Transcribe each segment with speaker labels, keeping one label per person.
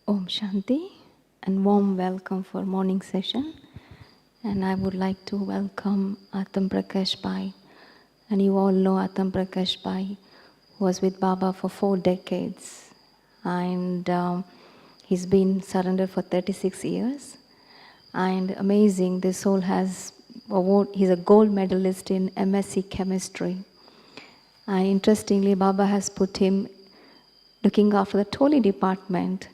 Speaker 1: Om Shanti and warm welcome for morning session. And I would like to welcome Atam Prakash Bhai. And you all know Atam Prakash Bhai was with Baba for 4 decades. And he's been surrendered for 36 years. And amazing, this soul has award. He's a gold medalist in MSc Chemistry. And interestingly, Baba has put him looking after the Toli department.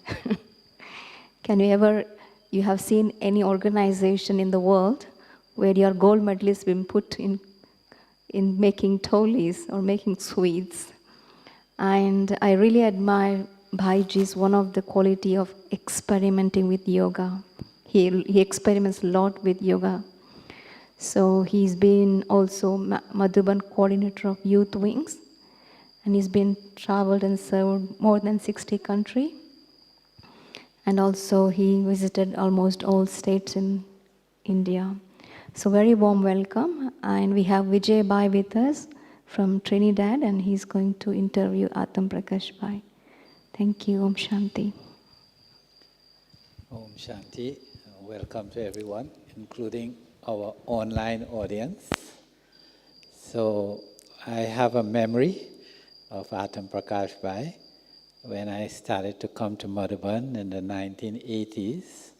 Speaker 1: Can you have seen any organization in the world where your gold medalist been put in making tolis or making sweets? And I really admire Bhaiji's one of the quality of experimenting with yoga. He experiments a lot with yoga. So he's been also Madhuban coordinator of youth wings, and he's been traveled and served more than 60 countries. And also he visited almost all states in India. So very warm welcome. And we have Vijay Bhai with us from Trinidad, and he's going to interview Atam Prakash Bhai. Thank you. Om Shanti.
Speaker 2: Om Shanti. Welcome to everyone, including our online audience. So I have a memory of Atam Prakash Bhai. When I started to come to Madhuban in the 1980s,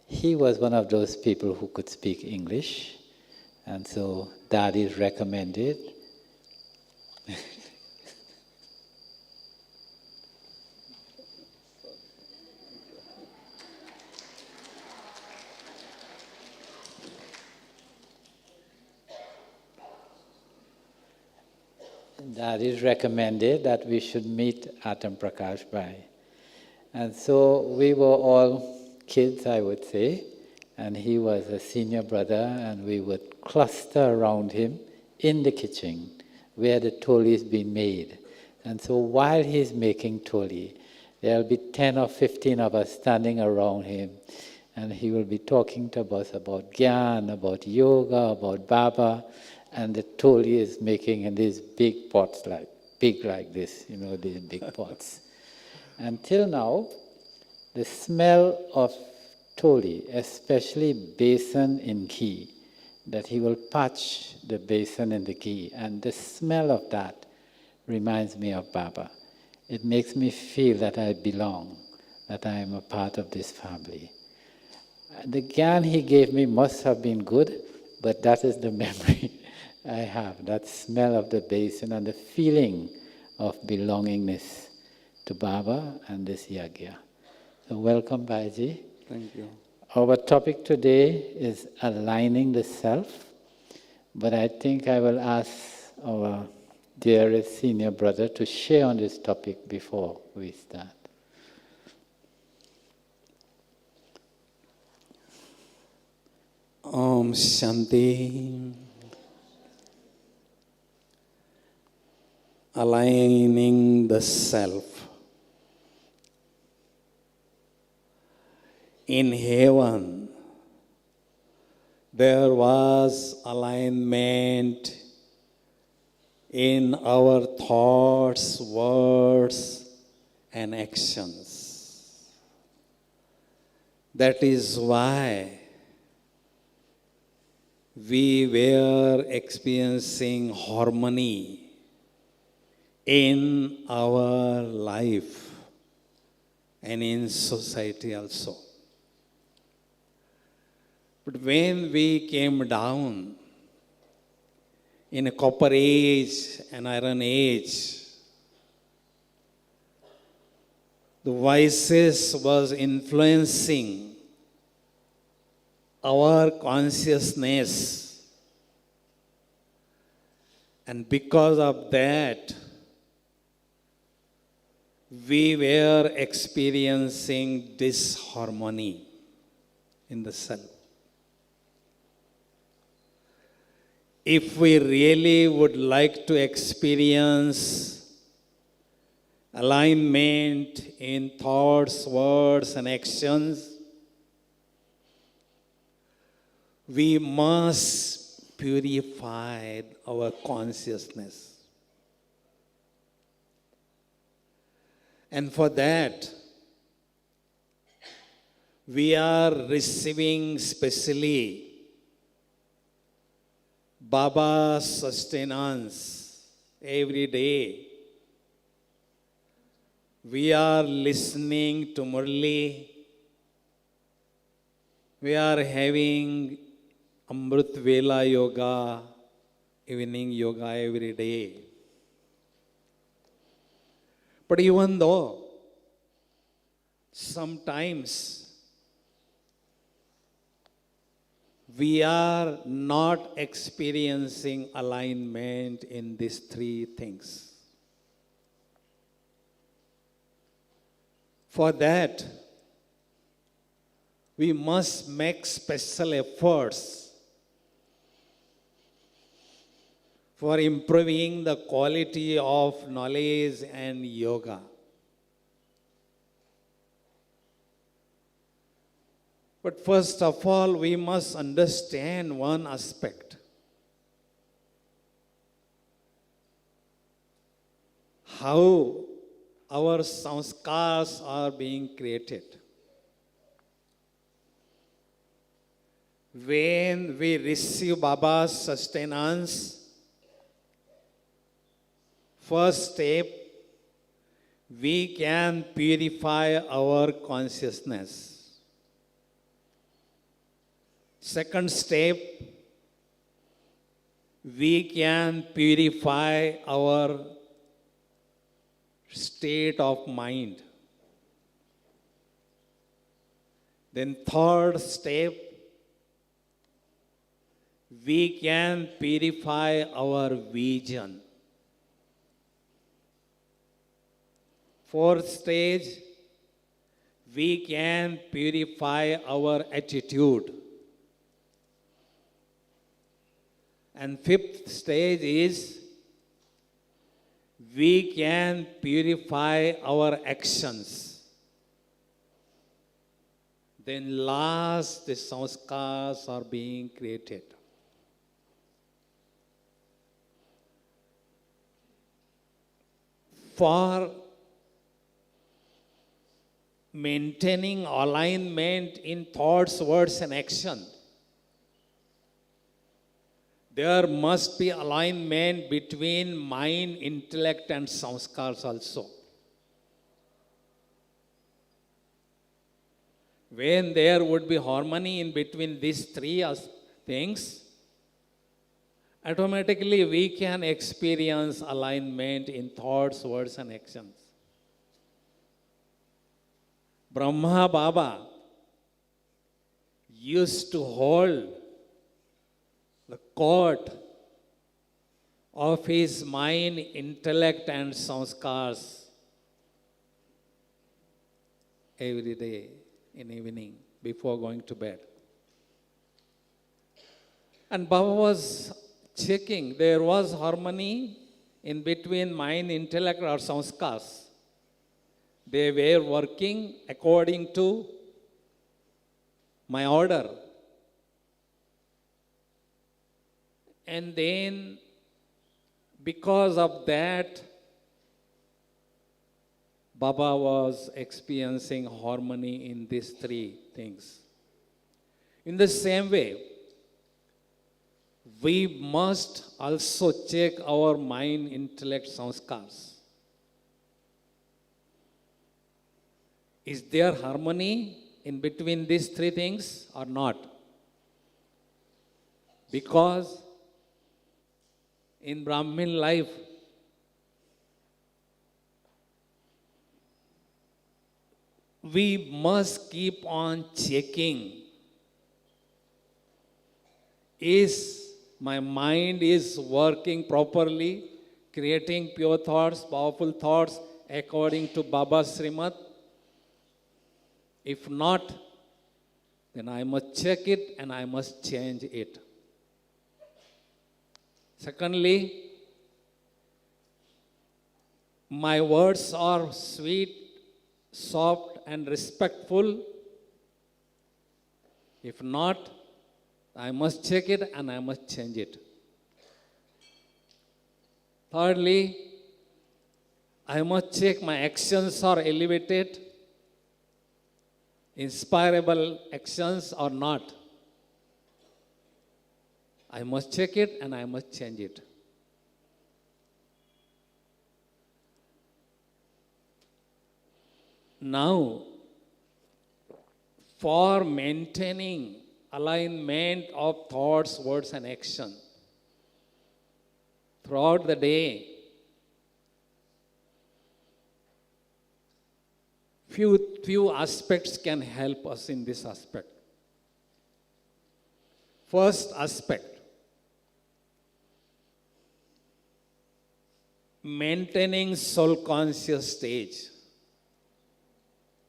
Speaker 2: he was one of those people who could speak English, and so Daddy's recommended. That is recommended that we should meet Atam Prakash Bhai. And so we were all kids, I would say, and he was a senior brother, and we would cluster around him in the kitchen where the toli is being made. And so while he's making toli, there'll be 10 or 15 of us standing around him, and he will be talking to us about Gyan, about yoga, about Baba, and the toli is making in these big pots, big like this, these big pots. Until now, the smell of toli, especially besan in ghee, that he will patch the besan in the ghee, and the smell of that reminds me of Baba. It makes me feel that I belong, that I am a part of this family. The Gyan he gave me must have been good, but that is the memory I have, that smell of the basin and the feeling of belongingness to Baba and this yagya. So welcome, Bhaiji.
Speaker 3: Thank you.
Speaker 2: Our topic today is aligning the self, but I think I will ask our dearest senior brother to share on this topic before we start.
Speaker 3: Om Shanti. Aligning the self. In heaven, there was alignment in our thoughts, words, and actions. That is why we were experiencing harmony in our life and in society also. But when we came down in a copper age and iron age, the vices was influencing our consciousness, and because of that, we were experiencing disharmony in the self. If we really would like to experience alignment in thoughts, words, and actions, we must purify our consciousness. And for that, we are receiving specially Baba's sustenance every day. We are listening to Murli. We are having Amrit Vela Yoga, evening yoga every day. But even though sometimes we are not experiencing alignment in these three things, for that, we must make special efforts for improving the quality of knowledge and yoga. But first of all, we must understand one aspect. How our sanskars are being created. When we receive Baba's sustenance, first step, we can purify our consciousness. Second step, we can purify our state of mind. Then third step, we can purify our vision. Fourth stage, we can purify our attitude. And fifth stage is we can purify our actions. Then last, the sanskars are being created. For maintaining alignment in thoughts, words, and action, there must be alignment between mind, intellect, and sanskars also. When there would be harmony in between these three things, automatically we can experience alignment in thoughts, words, and actions. Brahma Baba used to hold the cord of his mind, intellect, and sanskars every day in evening before going to bed. And Baba was checking, there was harmony in between mind, intellect, or sanskars. They were working according to my order. And then, because of that, Baba was experiencing harmony in these three things. In the same way, we must also check our mind, intellect, sanskars. Is there harmony in between these three things or not? Because in Brahmin life, we must keep on checking. Is my mind is working properly, creating pure thoughts, powerful thoughts according to Baba's Srimad? If not, then I must check it and I must change it. Secondly, my words are sweet, soft, and respectful. If not, I must check it and I must change it. Thirdly, I must check my actions are elevated, inspirable actions or not. I must check it and I must change it. Now, for maintaining alignment of thoughts, words, and action throughout the day, few aspects can help us in this aspect. First aspect, maintaining soul conscious stage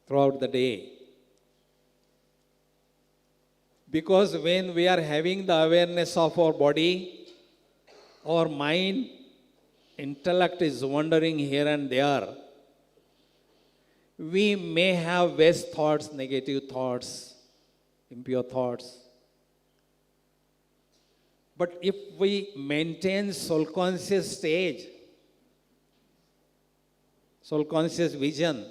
Speaker 3: throughout the day. Because when we are having the awareness of our body, our mind, intellect is wandering here and there. We may have waste thoughts, negative thoughts, impure thoughts. But if we maintain soul conscious stage, soul conscious vision,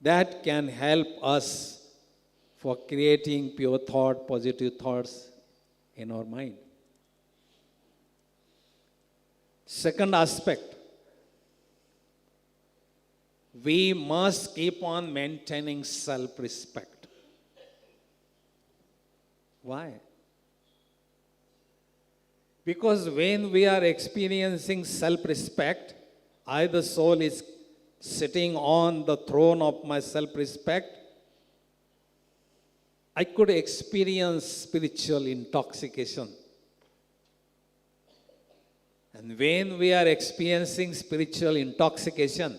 Speaker 3: that can help us for creating pure thought, positive thoughts in our mind. Second aspect, we must keep on maintaining self-respect. Why? Because when we are experiencing self-respect, I, the soul, is sitting on the throne of my self-respect, I could experience spiritual intoxication. And when we are experiencing spiritual intoxication,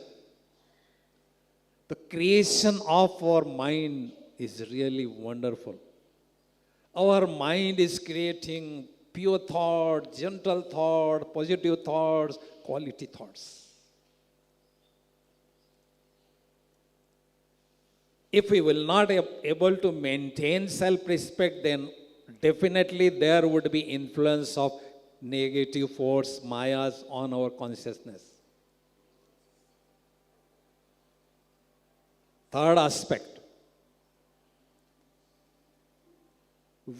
Speaker 3: the creation of our mind is really wonderful. Our mind is creating pure thought, gentle thought, positive thoughts, quality thoughts. If we will not be able to maintain self-respect, then definitely there would be influence of negative force, mayas on our consciousness. Third aspect,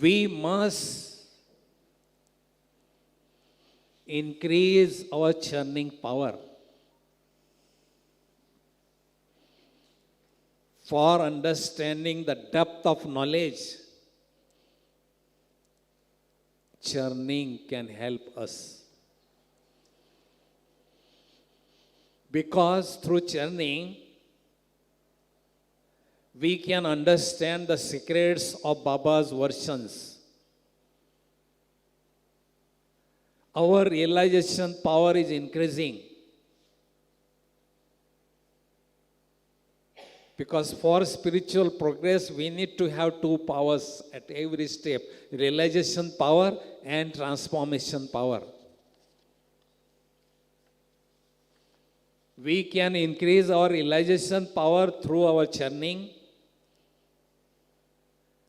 Speaker 3: we must increase our churning power. For understanding the depth of knowledge, churning can help us. Because through churning, we can understand the secrets of Baba's versions. Our realization power is increasing. Because for spiritual progress, we need to have two powers at every step, realization power and transformation power. We can increase our realization power through our churning,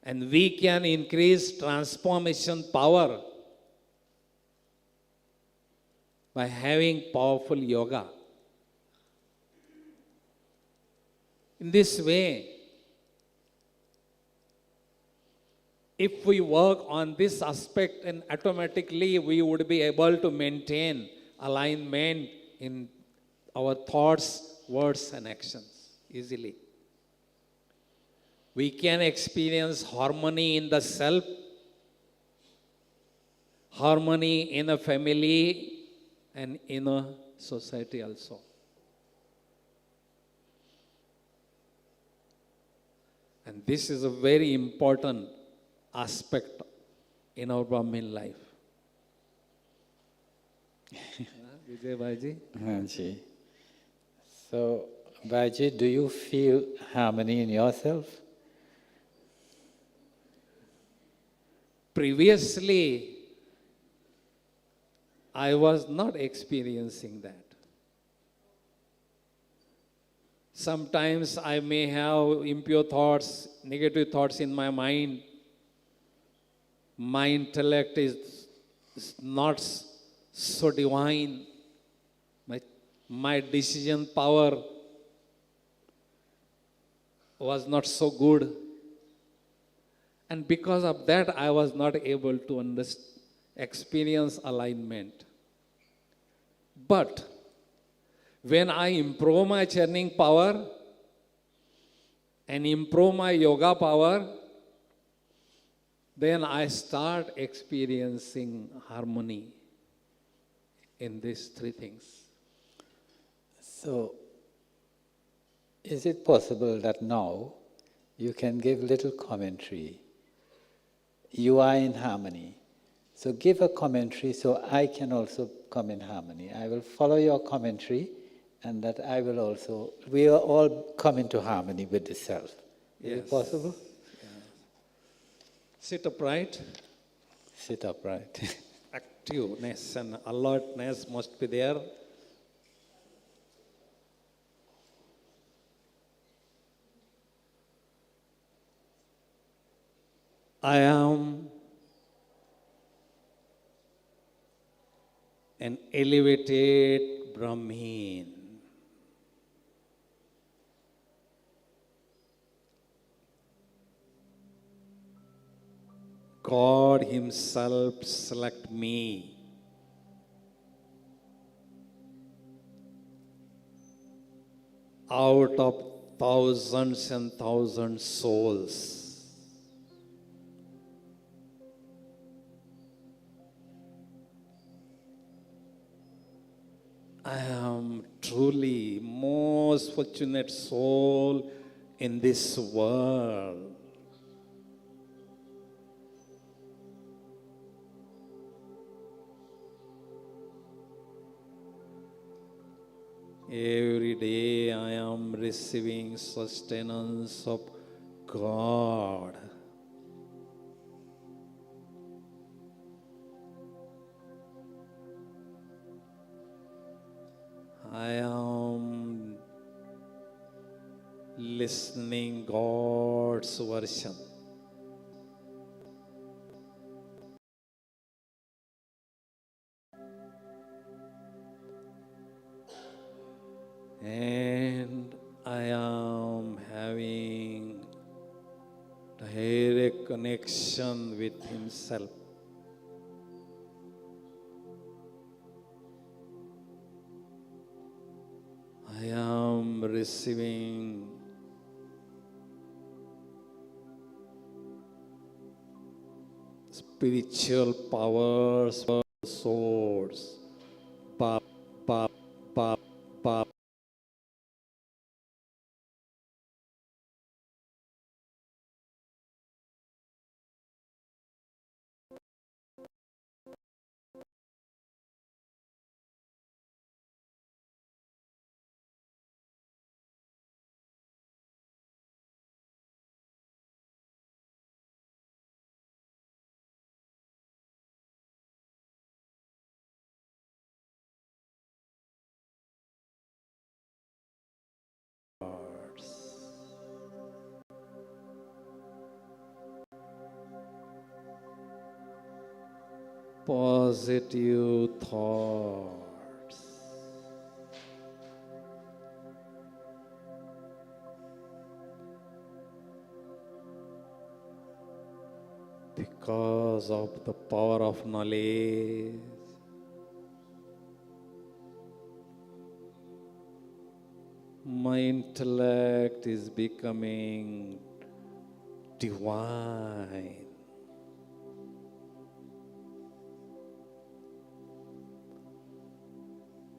Speaker 3: and we can increase transformation power by having powerful yoga. In this way, if we work on this aspect, and automatically we would be able to maintain alignment in our thoughts, words, and actions easily. We can experience harmony in the self, harmony in a family, and in a society also. And this is a very important aspect in our Brahmin life. Vijay Bhaiji?
Speaker 2: Bhaji. So, Bhaji, do you feel harmony in yourself?
Speaker 3: Previously, I was not experiencing that. Sometimes I may have impure thoughts, negative thoughts in my mind. My intellect is not so divine. My My decision power was not so good. And because of that, I was not able to experience alignment. But when I improve my churning power and improve my yoga power, then I start experiencing harmony in these three things.
Speaker 2: So, is it possible that now you can give little commentary? You are in harmony. So give a commentary so I can also come in harmony. I will follow your commentary and that I will also, we will all come into harmony with the self. Is it possible?
Speaker 3: Yeah. Sit upright.
Speaker 2: Sit upright.
Speaker 3: Activeness and alertness must be there. I am an elevated Brahmin. God Himself select me out of thousands and thousands souls. I am truly most fortunate soul in this world. Every day I am receiving sustenance of God. I am listening God's version. And I am having direct connection with Himself. I am receiving spiritual powers, source, pa, pa, pa, pa. Positive thoughts. Because of the power of knowledge, my intellect is becoming divine.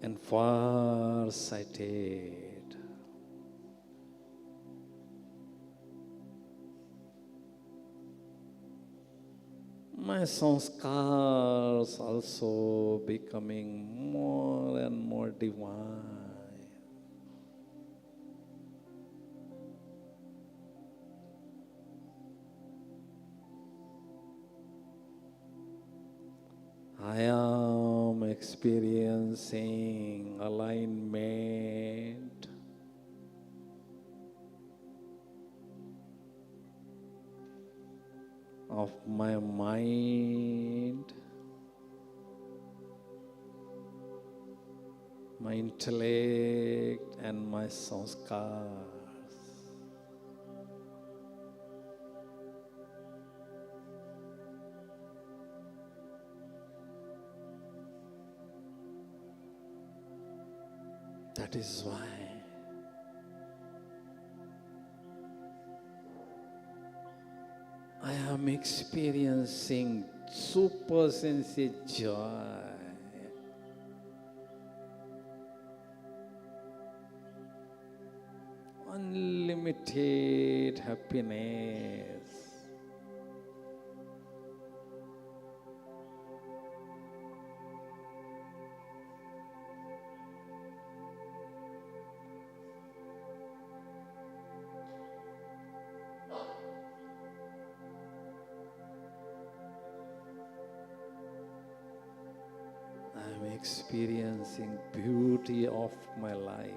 Speaker 3: And far-sighted. My sanskars also becoming more and more divine. I am experiencing alignment of my mind, my intellect and my sanskars. That is why I am experiencing super sensitive joy, unlimited happiness. I'm experiencing beauty of my life.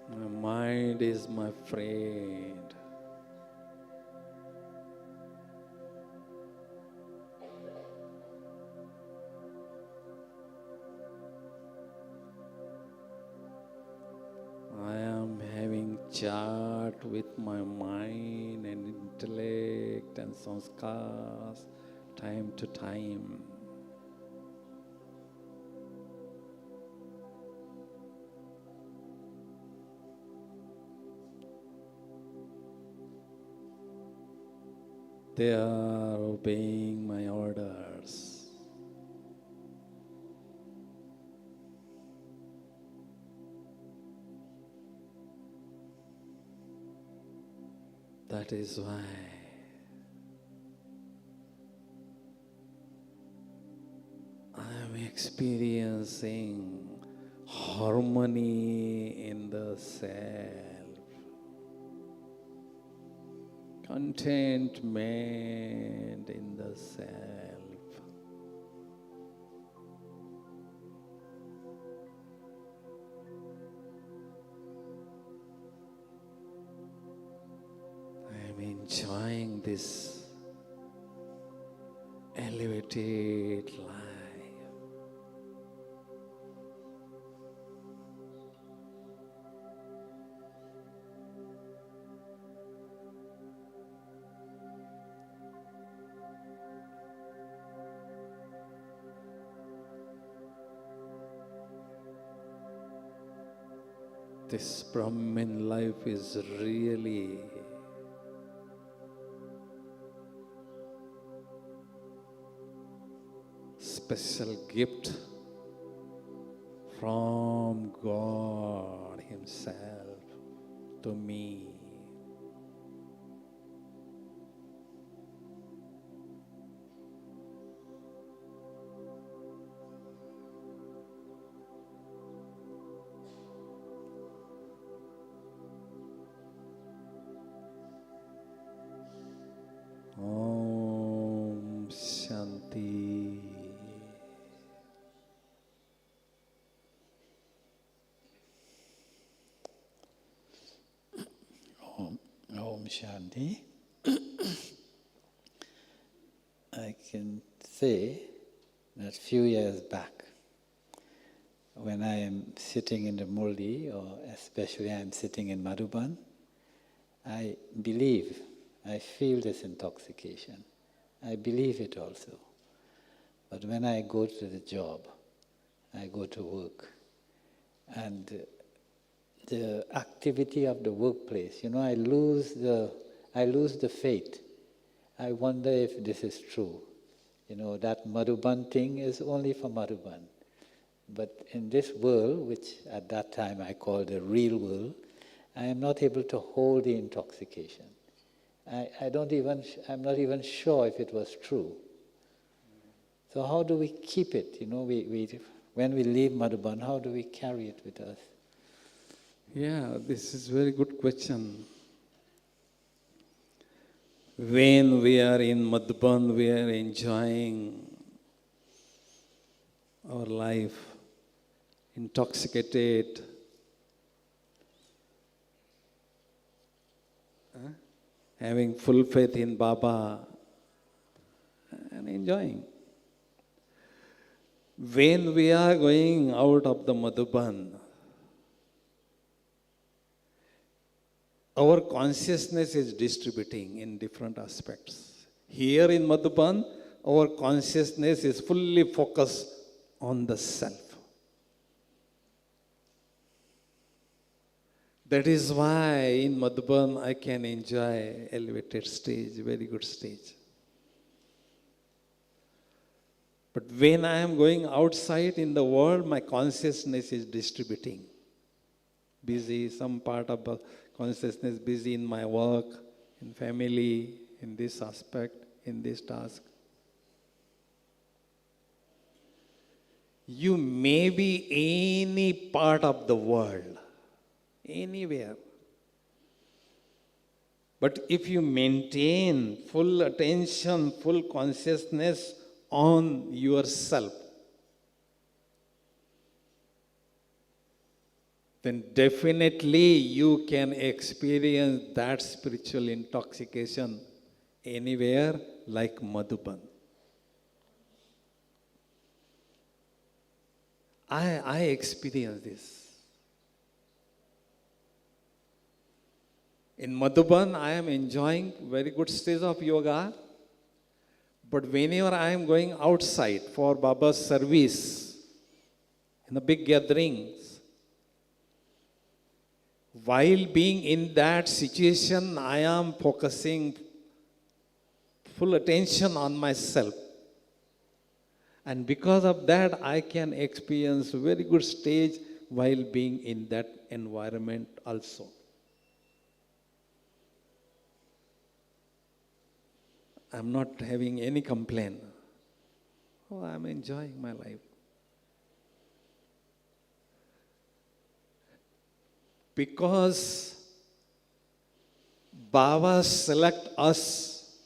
Speaker 3: My mind is my friend. I am having chat with my mind and intellect and sanskars time to time. They are obeying my orders. That is why I am experiencing harmony in the self. Contentment in the self. I am enjoying this elevated life. This Brahmin life is really special gift from God Himself to me. Om Shanti.
Speaker 2: Om Shanti. I can say that few years back, when I am sitting in the Muldi, or especially I am sitting in Madhuban, I believe, I feel this intoxication. I believe it also. But when I go to the job, I go to work, and the activity of the workplace, I lose the faith. I wonder if this is true. That Madhuban thing is only for Madhuban. But in this world, which at that time I called the real world, I am not able to hold the intoxication. I'm not even sure if it was true. So how do we keep it? When we leave Madhuban, how do we carry it with us?
Speaker 3: Yeah, this is a very good question. When we are in Madhuban, we are enjoying our life intoxicated, having full faith in Baba and enjoying. When we are going out of the Madhuban, our consciousness is distributing in different aspects. Here in Madhuban, our consciousness is fully focused on the self. That is why in Madhuban I can enjoy elevated stage, very good stage. But when I am going outside in the world, my consciousness is distributing. Busy, some part of the consciousness busy in my work, in family, in this aspect, in this task. You may be any part of the world, anywhere. But if you maintain full attention, full consciousness on yourself, then definitely you can experience that spiritual intoxication anywhere like Madhuban. I experience this. In Madhuban, I am enjoying very good stage of yoga. But whenever I am going outside for Baba's service, in the big gatherings, while being in that situation, I am focusing full attention on myself. And because of that, I can experience very good stage while being in that environment also. I'm not having any complaint. Oh, I'm enjoying my life. Because Baba select us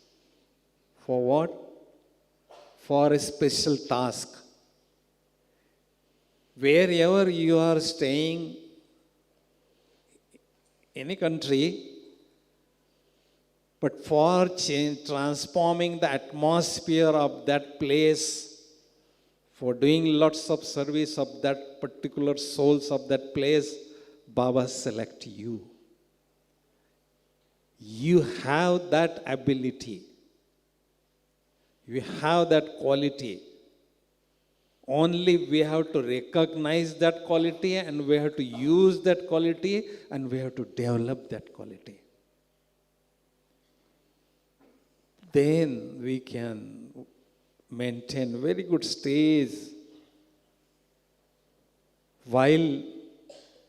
Speaker 3: for what? For a special task. Wherever you are staying, any country, but for transforming the atmosphere of that place, for doing lots of service of that particular souls of that place, Baba select you. You have that ability. You have that quality. Only we have to recognize that quality and we have to use that quality and we have to develop that quality. Then we can maintain very good stage while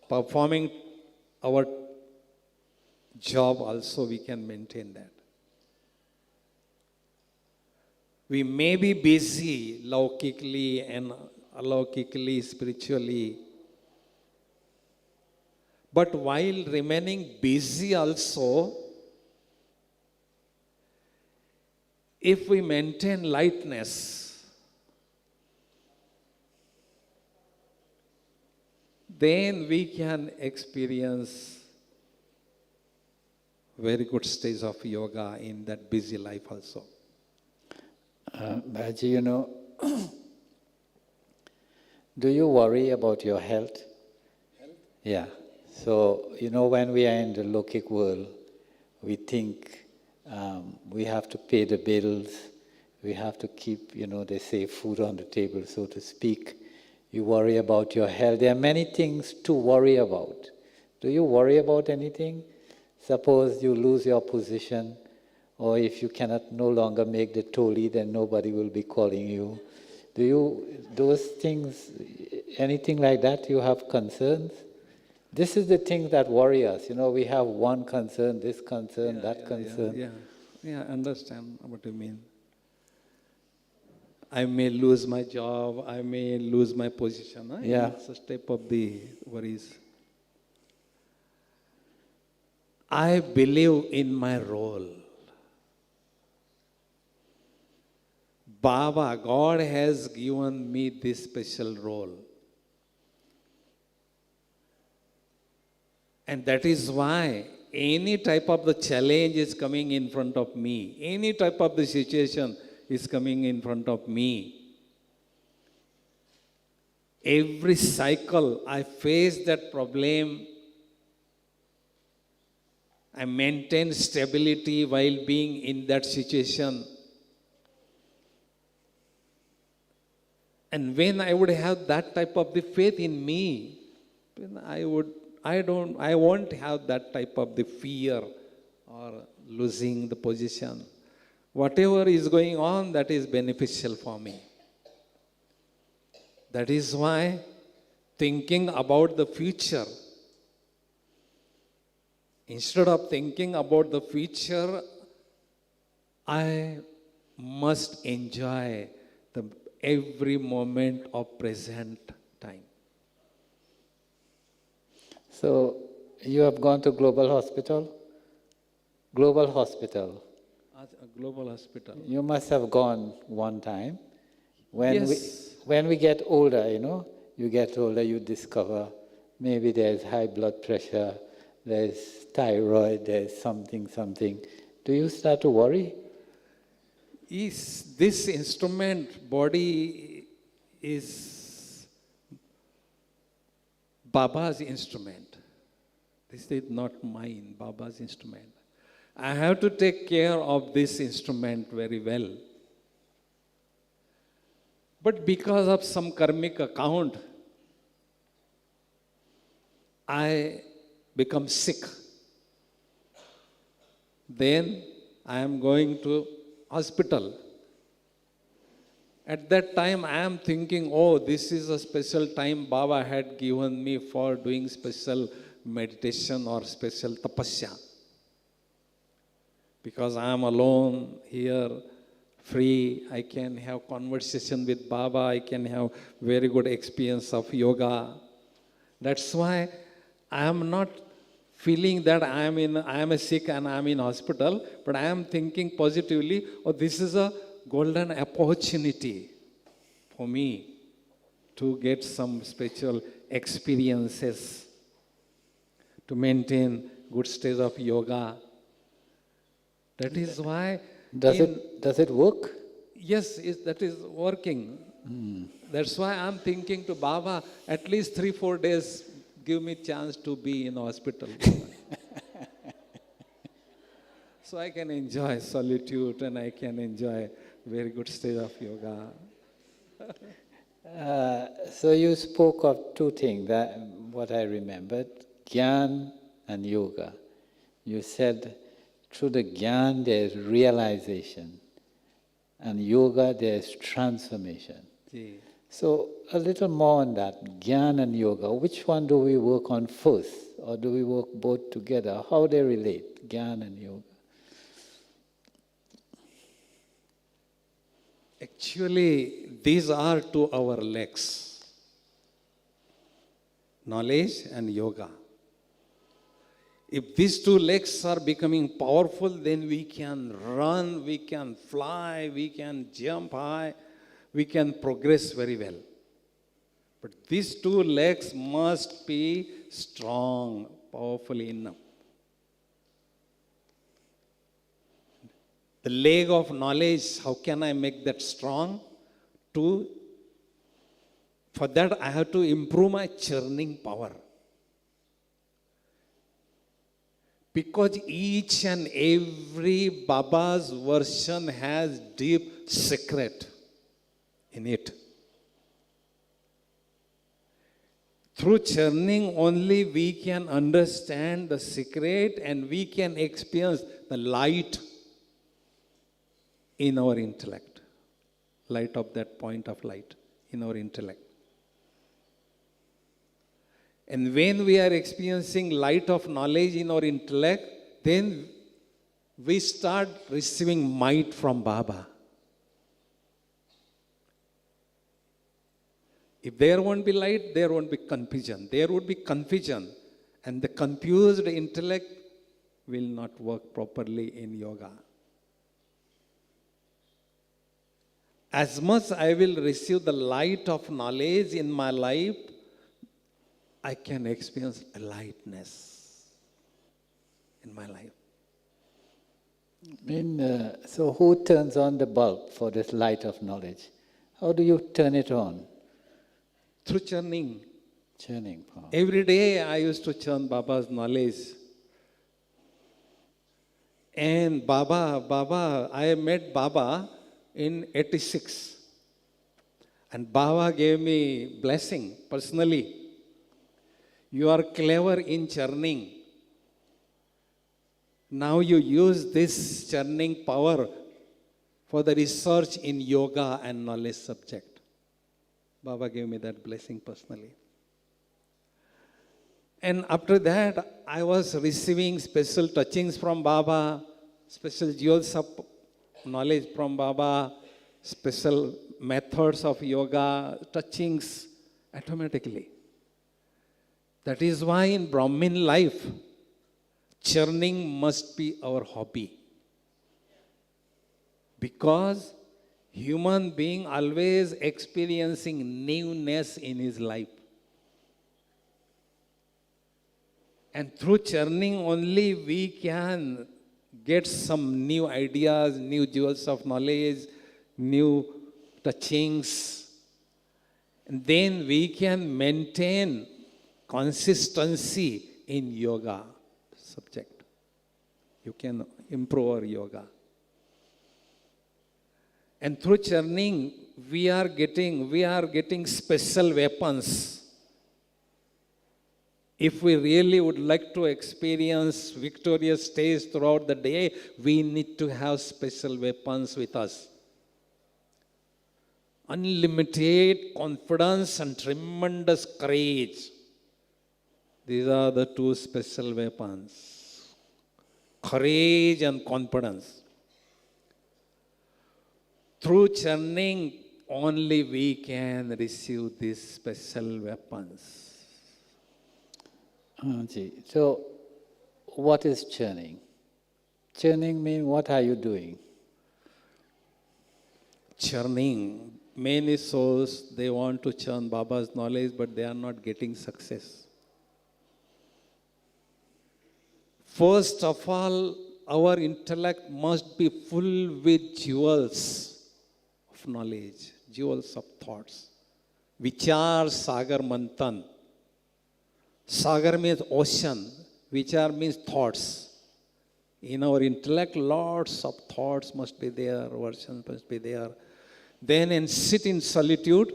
Speaker 3: performing our job also we can maintain that. We may be busy laukically and alaukically, spiritually, but while remaining busy also, if we maintain lightness, then we can experience very good stage of yoga in that busy life also.
Speaker 2: Bhaji, you know, do you worry about your health? Health? Yeah. So, you know, when we are in the lokic world, we think we have to pay the bills, we have to keep, you know, they say food on the table, so to speak. You worry about your health. There are many things to worry about. Do you worry about anything? Suppose you lose your position, or if you cannot no longer make the toli, then nobody will be calling you. Do you, those things, anything like that, you have concerns? This is the thing that worry us. You know, we have one concern, this concern, that concern.
Speaker 3: Yeah, understand what you mean. I may lose my job, I may lose my position. Huh?
Speaker 2: Yeah.
Speaker 3: Such type of the worries. I believe in my role. Baba, God has given me this special role. And that is why any type of the challenge is coming in front of me, any type of the situation is coming in front of me. Every cycle I face that problem, I maintain stability while being in that situation. And when I would have that type of the faith in me, then I won't have that type of the fear or losing the position. Whatever is going on, that is beneficial for me. That is why thinking about the future, instead of thinking about the future, I must enjoy every moment of present time.
Speaker 2: So you have gone to Global Hospital? Global Hospital.
Speaker 3: A global hospital.
Speaker 2: You must have gone one time. When
Speaker 3: Yes.
Speaker 2: we get older, you get older, you discover maybe there's high blood pressure, there's thyroid, there's something. Do you start to worry?
Speaker 3: Is this instrument, body, is Baba's instrument. This is not mine, Baba's instrument. I have to take care of this instrument very well. But because of some karmic account, I become sick. Then I am going to hospital. At that time, I am thinking, oh, this is a special time Baba had given me for doing special meditation or special tapasya. Because I am alone here, free, I can have conversation with Baba, I can have very good experience of yoga. That's why I am not feeling that I am sick and I am in hospital, but I am thinking positively, oh, this is a golden opportunity for me to get some spiritual experiences, to maintain good state of yoga. That is why...
Speaker 2: Does it work?
Speaker 3: Yes, that is working. That's why I'm thinking to Baba, at least 3-4 days, give me chance to be in hospital. So I can enjoy solitude and I can enjoy very good state of yoga.
Speaker 2: So you spoke of two things, what I remembered, Gyan and yoga. You said through the Gyan there's realization, and yoga there's transformation.
Speaker 3: Ji.
Speaker 2: So a little more on that, Gyan and yoga. Which one do we work on first, or do we work both together? How they relate, Gyan and yoga?
Speaker 3: Actually, these are two our legs. Knowledge and yoga. If these two legs are becoming powerful, then we can run, we can fly, we can jump high, we can progress very well. But these two legs must be strong, powerful enough. The leg of knowledge, how can I make that strong? For that, I have to improve my churning power. Because each and every Baba's version has deep secret in it. Through churning only we can understand the secret and we can experience the light in our intellect. Light of that point of light in our intellect. And when we are experiencing light of knowledge in our intellect, then we start receiving might from Baba. If there won't be light, there won't be confusion. There would be confusion. And the confused intellect will not work properly in yoga. as much I will receive the light of knowledge in my life, I can experience a lightness in my life.
Speaker 2: So who turns on the bulb for this light of knowledge? How do you turn it on?
Speaker 3: Through churning.
Speaker 2: Churning power.
Speaker 3: Every day I used to churn Baba's knowledge. And I met Baba in 86. And Baba gave me blessing personally. You are clever in churning. Now you use this churning power for the research in yoga and knowledge subject. Baba gave me that blessing personally. And after that, I was receiving special touchings from Baba, special jewels of knowledge from Baba, special methods of yoga, touchings automatically. That is why in Brahmin life, churning must be our hobby. Because human being always experiencing newness in his life. And through churning only we can get some new ideas, new jewels of knowledge, new touchings. And then we can maintain consistency in yoga subject. You can improve our yoga. And through churning, we are getting special weapons. If we really would like to experience victorious states throughout the day, we need to have special weapons with us. Unlimited confidence and tremendous courage. These are the two special weapons. Courage and confidence. Through churning, only we can receive these special weapons.
Speaker 2: So, what is churning? Churning means what are you doing?
Speaker 3: Churning. Many souls, they want to churn Baba's knowledge, but they are not getting success. First of all, our intellect must be full with jewels of knowledge, jewels of thoughts. Vichar Sagar Mantan. Sagar means ocean, Vichar means thoughts. In our intellect, lots of thoughts must be there, versions must be there. Then sit in solitude.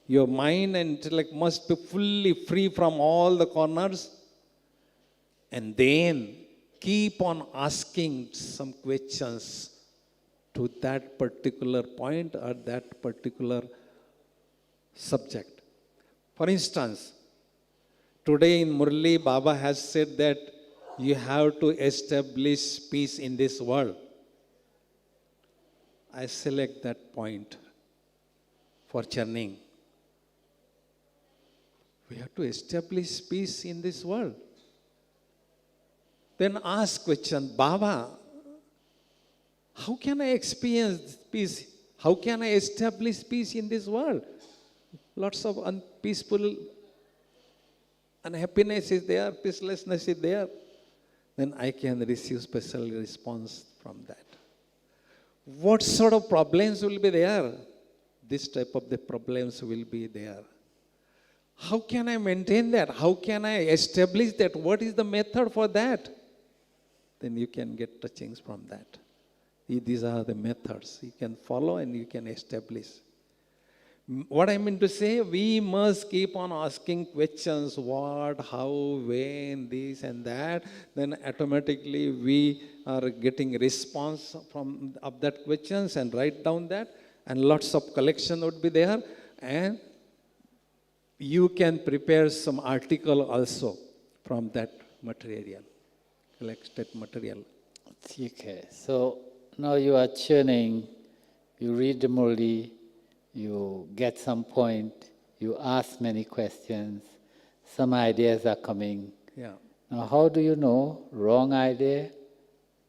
Speaker 3: Your mind and intellect must be fully free from all the corners. And then keep on asking some questions to that particular point or that particular subject. For instance, today in Murli, Baba has said that you have to establish peace in this world. I select that point for churning. We have to establish peace in this world. Then ask question, Baba, how can I experience peace? How can I establish peace in this world? Lots of unpeaceful unhappiness is there, peacelessness is there. Then I can receive special response from that. What sort of problems will be there? This type of the problems will be there. How can I maintain that? How can I establish that? What is the method for that? Then you can get touchings from that. These are the methods you can follow and you can establish. What I mean to say, we must keep on asking questions, what, how, when, this and that. Then automatically we are getting response from of that questions and write down that. And lots of collection would be there. And you can prepare some article also from that material, collected material.
Speaker 2: Okay, so now you are churning, you read the Murli, you get some point, you ask many questions, some ideas are coming.
Speaker 3: Yeah.
Speaker 2: Now how do you know wrong idea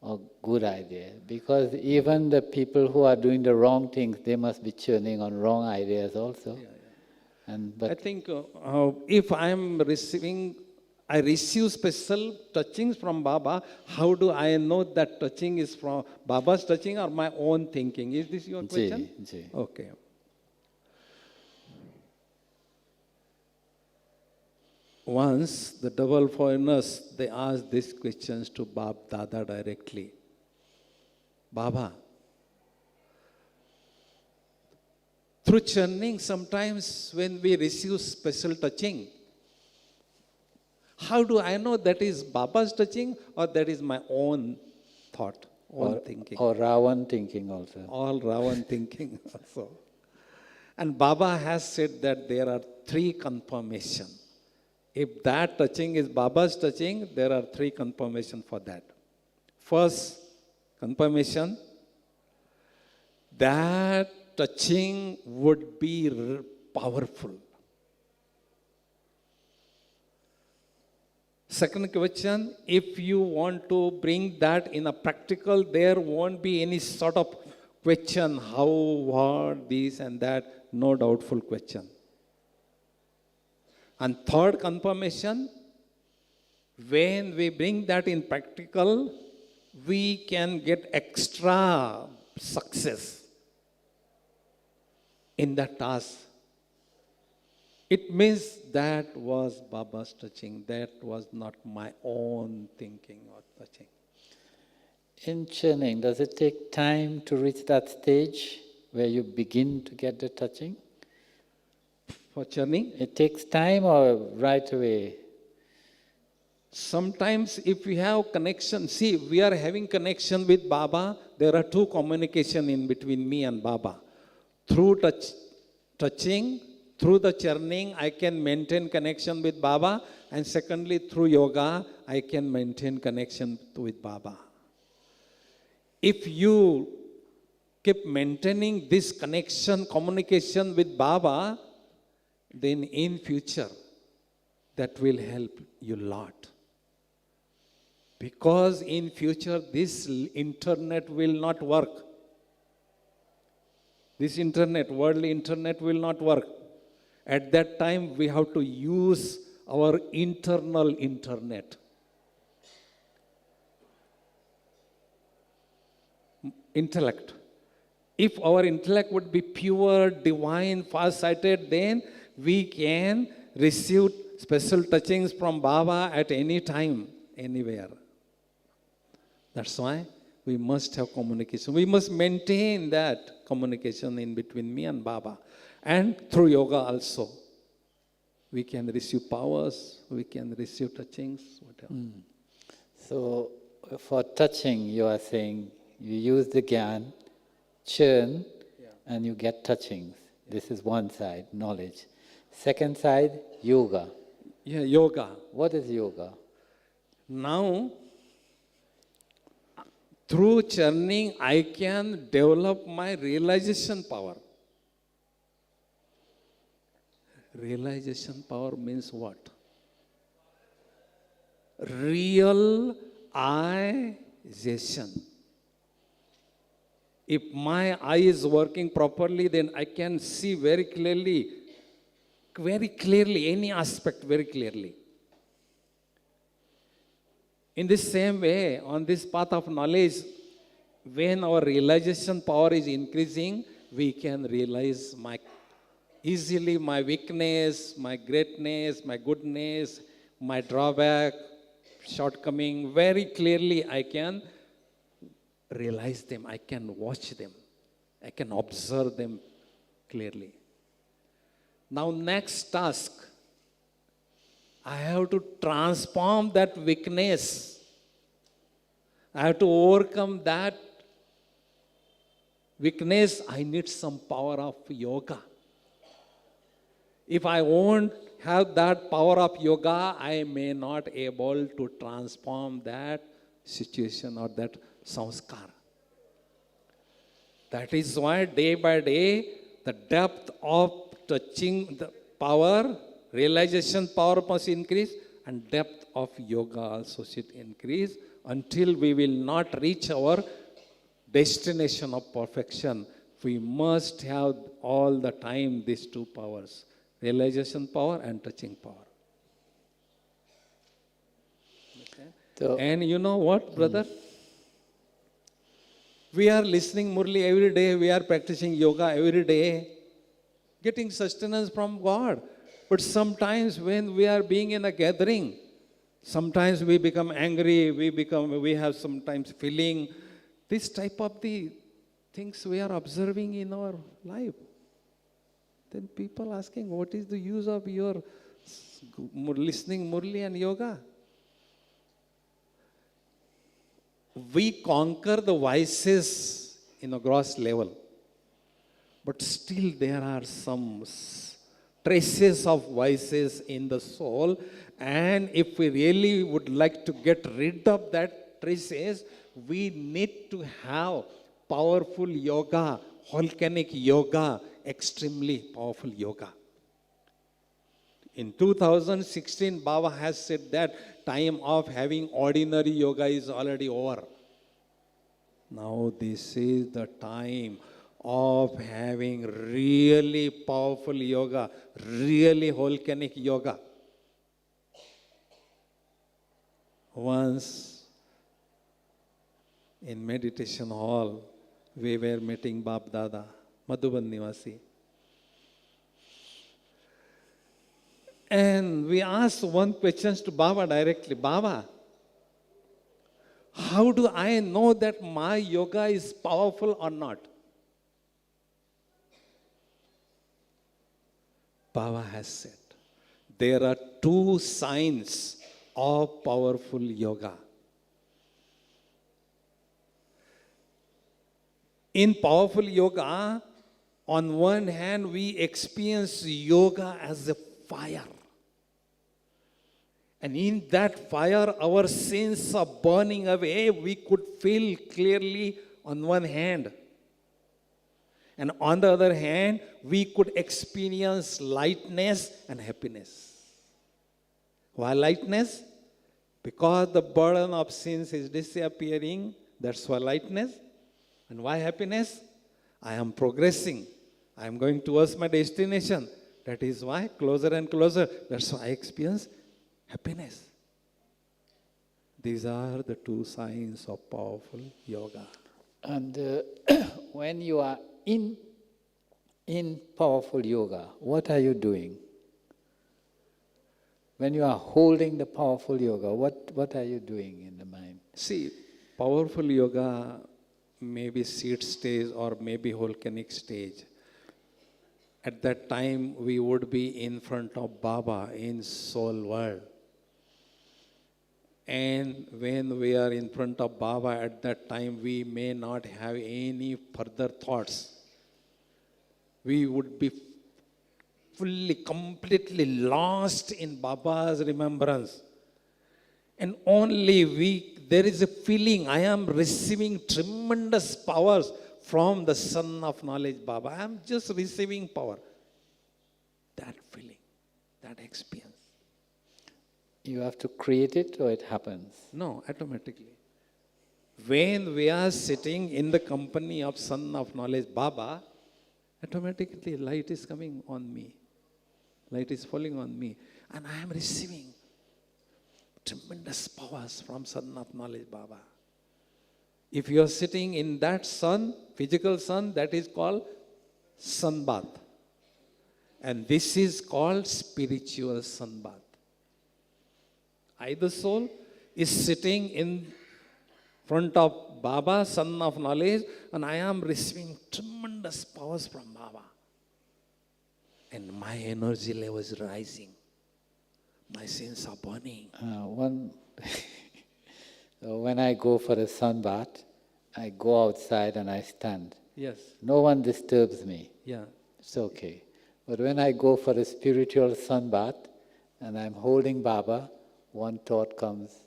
Speaker 2: or good idea? Because even the people who are doing the wrong things, they must be churning on wrong ideas also. But
Speaker 3: I think if I receive special touchings from Baba, how do I know that touching is from Baba's touching or my own thinking? Is this your question?
Speaker 2: Ji.
Speaker 3: Okay. Once the double foreigners, they asked these questions to Bab Dada directly. Baba, through churning, sometimes when we receive special touching, how do I know that is Baba's touching or that is my own thought, own thinking?
Speaker 2: Or Ravan thinking also.
Speaker 3: All Ravan thinking also. And Baba has said that there are 3 confirmations. If that touching is Baba's touching, there are 3 confirmations for that. First confirmation, that touching would be powerful. Second question, if you want to bring that in a practical, there won't be any sort of question, how, what, this and that, no doubtful question. And third confirmation, when we bring that in practical, we can get extra success in that task. It means that was Baba's touching, that was not my own thinking or touching.
Speaker 2: In churning, does it take time to reach that stage where you begin to get the touching?
Speaker 3: For churning?
Speaker 2: It takes time or right away?
Speaker 3: Sometimes if we have connection, see, we are having connection with Baba, there are 2 communication in between me and Baba. Through touching, through the churning, I can maintain connection with Baba, and secondly, through yoga, I can maintain connection with Baba. If you keep maintaining this connection, communication with Baba, then in future, that will help you a lot. Because in future, this internet will not work. This internet, worldly internet will not work. At that time, we have to use our internal internet. Intellect. If our intellect would be pure, divine, far-sighted, then we can receive special touchings from Baba at any time, anywhere. That's why we must have communication. We must maintain that communication in between me and Baba. And through yoga also. We can receive powers, we can receive touchings, whatever.
Speaker 2: So for touching, you are saying you use the Gyan, churn, and you get touchings. This is one side, knowledge. Second side, yoga.
Speaker 3: Yeah, yoga.
Speaker 2: What is yoga?
Speaker 3: Now, through churning, I can develop my realization power. Realization power means what? Realization. If my eye is working properly, then I can see very clearly, any aspect very clearly. In the same way, on this path of knowledge, when our realization power is increasing, we can realize easily my weakness, my greatness, my goodness, my drawback, shortcoming. Very clearly I can realize them, I can watch them, I can observe them clearly. Now next task, I have to transform that weakness. I have to overcome that weakness. I need some power of yoga. If I won't have that power of yoga, I may not able to transform that situation or that sanskar. That is why day by day, the depth of touching the power, realization power must increase, and depth of yoga also should increase. Until we will not reach our destination of perfection, we must have all the time these two powers, realization power and touching power. Okay?
Speaker 2: So,
Speaker 3: And you know what, brother? We are listening Murli every day, we are practicing yoga every day, getting sustenance from God. But sometimes when we are being in a gathering, sometimes we become angry, we have sometimes feeling, this type of the things we are observing in our life. Then people asking, what is the use of your listening Murli and yoga? We conquer the vices in a gross level, but still there are some traces of vices in the soul, and if we really would like to get rid of that traces, we need to have powerful yoga, volcanic yoga, extremely powerful yoga. In 2016, Baba has said that time of having ordinary yoga is already over. Now this is the time of having really powerful yoga, really volcanic yoga. Once in meditation hall, we were meeting Bab Dada, Madhuban Nivasi. And we asked one question to Baba directly, Baba, how do I know that my yoga is powerful or not? Baba has said, there are two signs of powerful yoga. In powerful yoga, on one hand, we experience yoga as a fire. And in that fire, our sins are burning away. We could feel clearly on one hand. And on the other hand, we could experience lightness and happiness. Why lightness? Because the burden of sins is disappearing. That's why lightness. And why happiness? I am progressing. I am going towards my destination. That is why closer and closer. That's why I experience happiness. These are the two signs of powerful yoga.
Speaker 2: and when you are in powerful yoga, what are you doing? When you are holding the powerful yoga, what are you doing in the mind?
Speaker 3: See, powerful yoga may be seed stage or maybe volcanic stage. At that time, we would be in front of Baba in soul world. And when we are in front of Baba at that time, we may not have any further thoughts. We would be fully, completely lost in Baba's remembrance. And only there is a feeling, I am receiving tremendous powers from the Son of Knowledge, Baba. I am just receiving power. That feeling, that experience.
Speaker 2: You have to create it or it happens?
Speaker 3: No, automatically. When we are sitting in the company of Son of Knowledge, Baba, automatically light is coming on me. Light is falling on me. And I am receiving tremendous powers from Son of Knowledge, Baba. If you are sitting in that sun, physical sun, that is called sunbath. And this is called spiritual sunbath. I, the soul, is sitting in front of Baba, Son of Knowledge, and I am receiving tremendous powers from Baba. And my energy level is rising. My sins are burning.
Speaker 2: So when I go for a sunbath, I go outside and I stand.
Speaker 3: Yes.
Speaker 2: No one disturbs me.
Speaker 3: Yeah.
Speaker 2: It's okay. But when I go for a spiritual sunbath and I'm holding Baba, one thought comes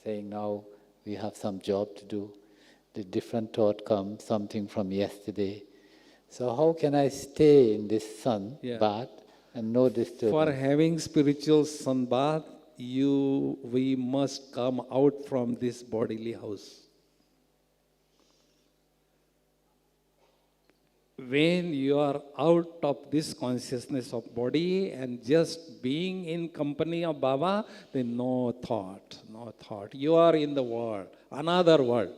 Speaker 2: saying, now we have some job to do. The different thought comes, something from yesterday. So how can I stay in this sun bath and no disturbance?
Speaker 3: For having spiritual sun bath, we must come out from this bodily house. When you are out of this consciousness of body and just being in company of Baba, then no thought. You are in the world, another world.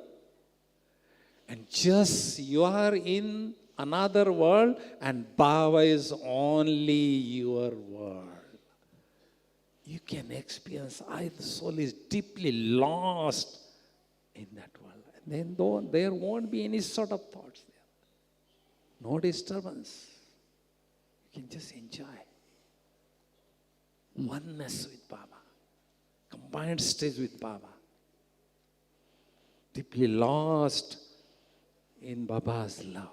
Speaker 3: And just you are in another world and Baba is only your world. You can experience, the soul is deeply lost in that world. And then there won't be any sort of thoughts there. No disturbance. You can just enjoy. Oneness with Baba. Combined stage with Baba. Deeply lost in Baba's love.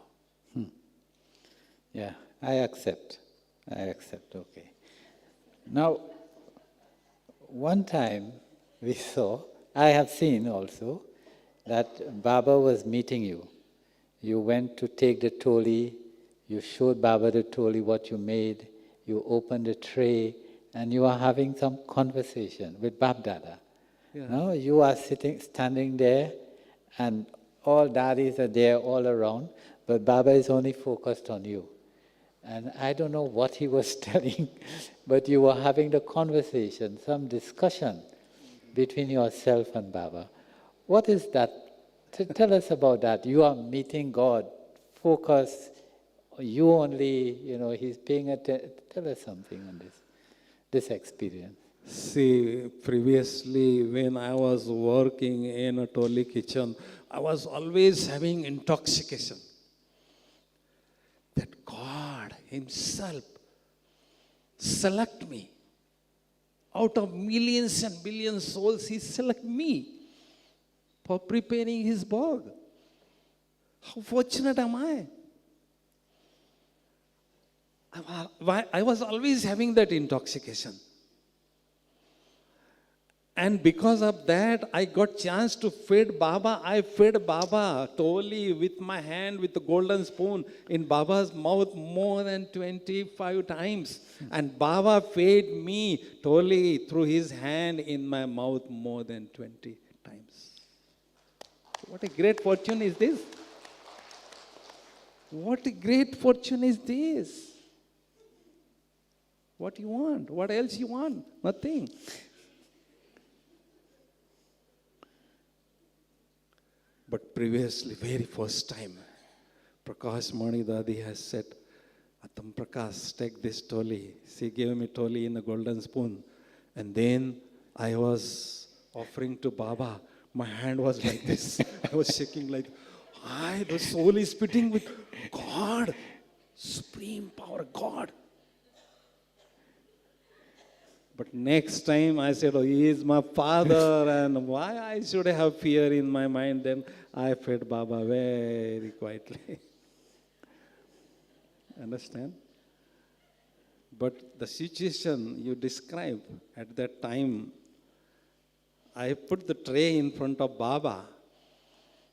Speaker 2: Yeah, I accept, okay. Now, one time we saw, I have seen also, that Baba was meeting you. You went to take the toli, you showed Baba the toli, what you made, you opened the tray, and you are having some conversation with Bab Dada.
Speaker 3: Yeah.
Speaker 2: No, you are standing there, and all daddies are there all around, but Baba is only focused on you. And I don't know what he was telling, but you were having the conversation, some discussion between yourself and Baba. What is that? Tell us about that. You are meeting God, focus, you only, he's paying attention. Tell us something on this experience.
Speaker 3: See, previously when I was working in a toli kitchen, I was always having intoxication. That God Himself select me. Out of millions and billions souls, He select me for preparing His bog. How fortunate am I? I was always having that intoxication. And because of that, I got chance to feed Baba. I fed Baba totally with my hand with the golden spoon in Baba's mouth more than 25 times. And Baba fed me totally through his hand in my mouth more than 20 times. What a great fortune is this? What a great fortune is this? What you want? What else you want? Nothing. But previously, very first time, Prakash Mani Dadi has said, Atam Prakash, take this toli. She gave me toli in a golden spoon. And then I was offering to Baba. My hand was like this. I was shaking like, the soul is spitting with God, supreme power, God. But next time I said, he is my father, and why I should have fear in my mind, then I fed Baba very quietly. Understand? But the situation you describe at that time, I put the tray in front of Baba,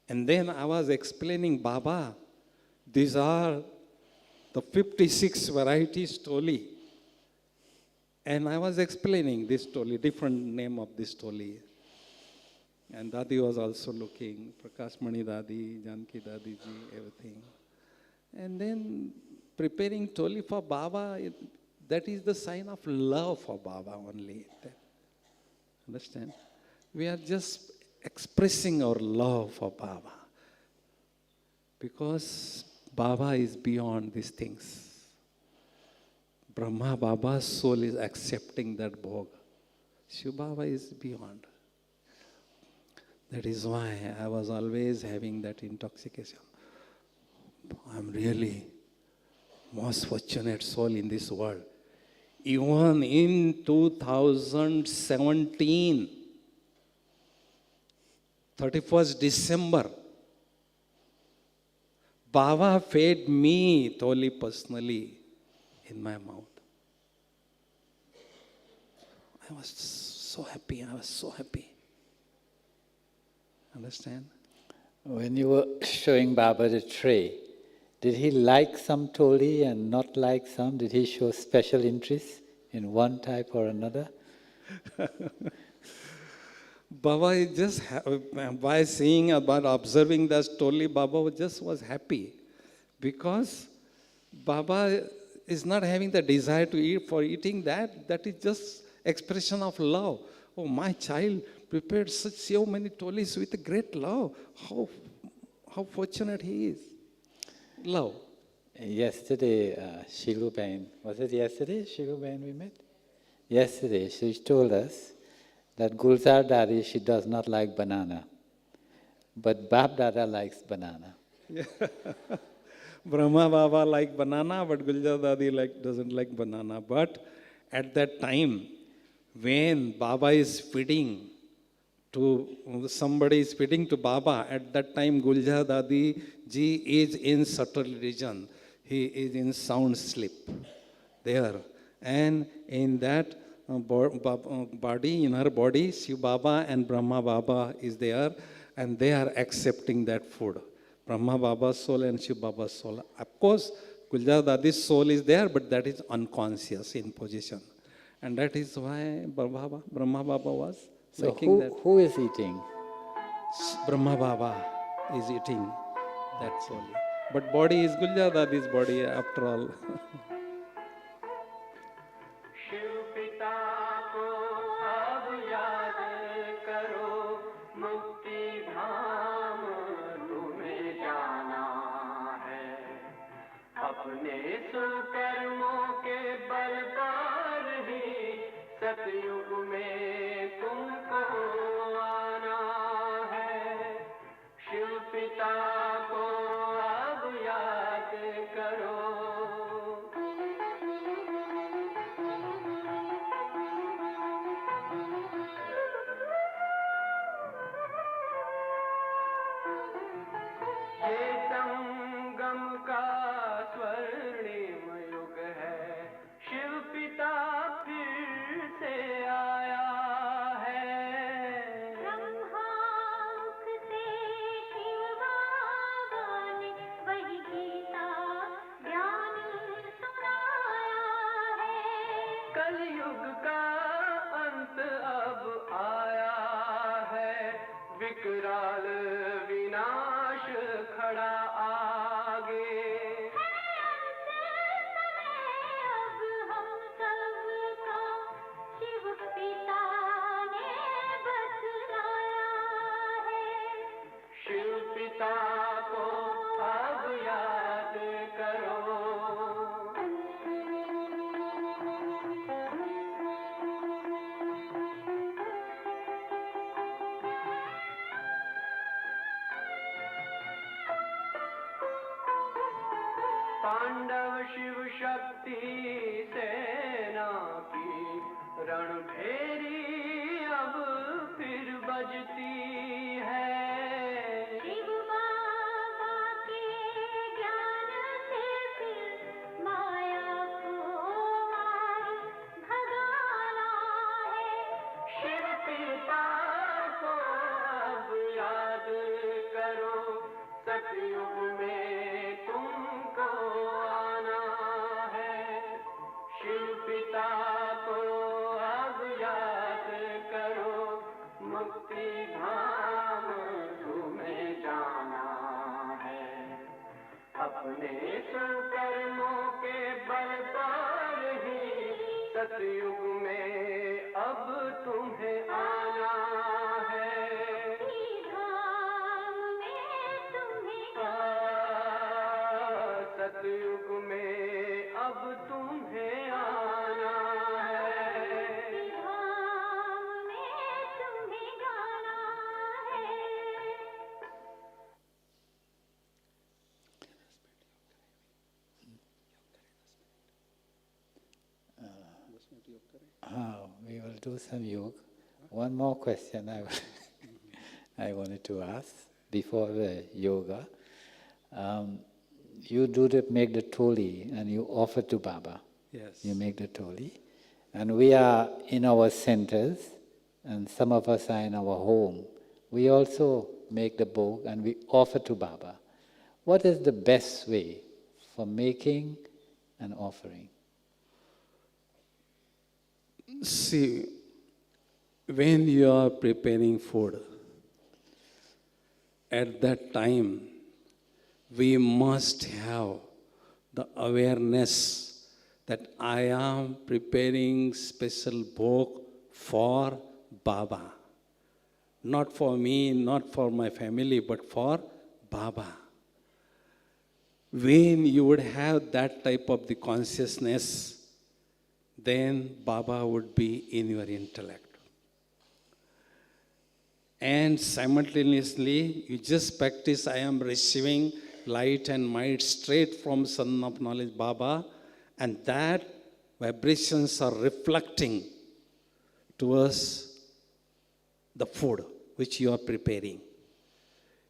Speaker 3: and then I was explaining, Baba, these are the 56 varieties toli. And I was explaining this toli, different name of this toli. And Dadi was also looking, Prakash Mani Dadi, Janki Dadi ji, everything. And then preparing toli for Baba, that is the sign of love for Baba only. Understand? We are just expressing our love for Baba. Because Baba is beyond these things. Brahma Baba's soul is accepting that bhog. Shiv Baba is beyond. That is why I was always having that intoxication. I'm really most fortunate soul in this world. Even in 2017, 31st December, Baba fed me totally personally in my mouth. I was so happy. Understand?
Speaker 2: When you were showing Baba the tray, did he like some toli and not like some? Did he show special interest in one type or another?
Speaker 3: Baba is just, by seeing, about observing that story, Baba just was happy. Because Baba is not having the desire to eat for eating that. That is just expression of love. Oh, my child prepared so many tolis with great love. How fortunate he is. Love.
Speaker 2: Yesterday, Shilubain, was it yesterday, Shilubain, we met? Yesterday, she told us that Gulzar Dadi, she does not like banana, but Bab Dada likes banana.
Speaker 3: Brahma Baba like banana, but Guljar Dadi doesn't like banana. But at that time, when Baba is feeding somebody is feeding to Baba, at that time Guljar Dadi ji is in subtle region. He is in sound sleep there. And in that body, in her body, Shiv Baba and Brahma Baba is there, and they are accepting that food. Brahma Baba's soul and Shiv Baba's soul. Of course, Guljar Dadi's soul is there, but that is unconscious in position. And that is why Brahma Baba was
Speaker 2: So
Speaker 3: making that.
Speaker 2: who is eating?
Speaker 3: Brahma Baba is eating that soul. But body is Guljar Dadi's body after all.
Speaker 4: अपने सुकर्मों के बल पर ही सतयुग में तुमको आना है। शिव पिता को अब याद करो। ये संगम का स्वर्णिम युग है, शिव पिता फिर से आया है। ब्रह्मामुख से शिव बाबा ने वही गीता ज्ञान सुनाया है। कलयुग का अंत अब आया है, विकराल विनाश खड़ा आगे। अब हम सबका शिव पिता ने बतलाया है। शिव पिता को अब याद करो। पांडव शिव शक्ति सेना की रणभेरी अब फिर बजती है। शिव बाबा के ज्ञान से फिर माया को मार भगाना है। शिव पिता को अब याद करो, सतयुग में तुमको आना है। शिव पिता को अब याद करो, मुक्ति धाम तुम्हें जाना है। अपने सुकर्मों के बल पर ही सतयुग में अब तुम्हें आना है। सतयुग में अब तुम्हें आना है। धाम में तुम्हें गाना है।
Speaker 2: We will do some yoga. One more question I wanted to ask before the yoga. You make the toli and you offer to Baba.
Speaker 3: Yes.
Speaker 2: You make the toli. And we are in our centers, and some of us are in our home. We also make the bhog and we offer to Baba. What is the best way for making an offering?
Speaker 3: See,
Speaker 5: when you are preparing food, at that time, we must have the awareness that I am preparing special bhog for Baba. Not for me, not for my family, but for Baba. When you would have that type of the consciousness, then Baba would be in your intellect. And simultaneously, you just practice, I am receiving light and might straight from Son of Knowledge Baba, and that vibrations are reflecting towards the food which you are preparing.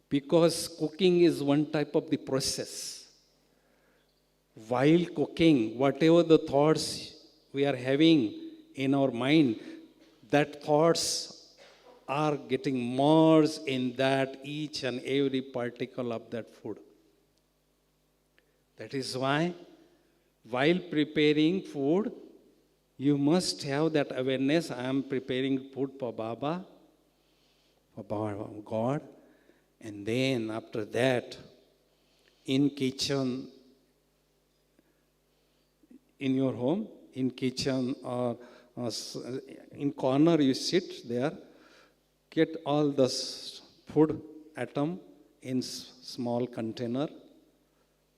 Speaker 5: Because cooking is one type of the process. While cooking, whatever the thoughts we are having in our mind, that thoughts are getting merged in that each and every particle of that food. That is why, while preparing food, you must have that awareness, I am preparing food for Baba, for God, and then after that, in kitchen, in your home, in kitchen or in corner you sit there, get all the food atom in small container,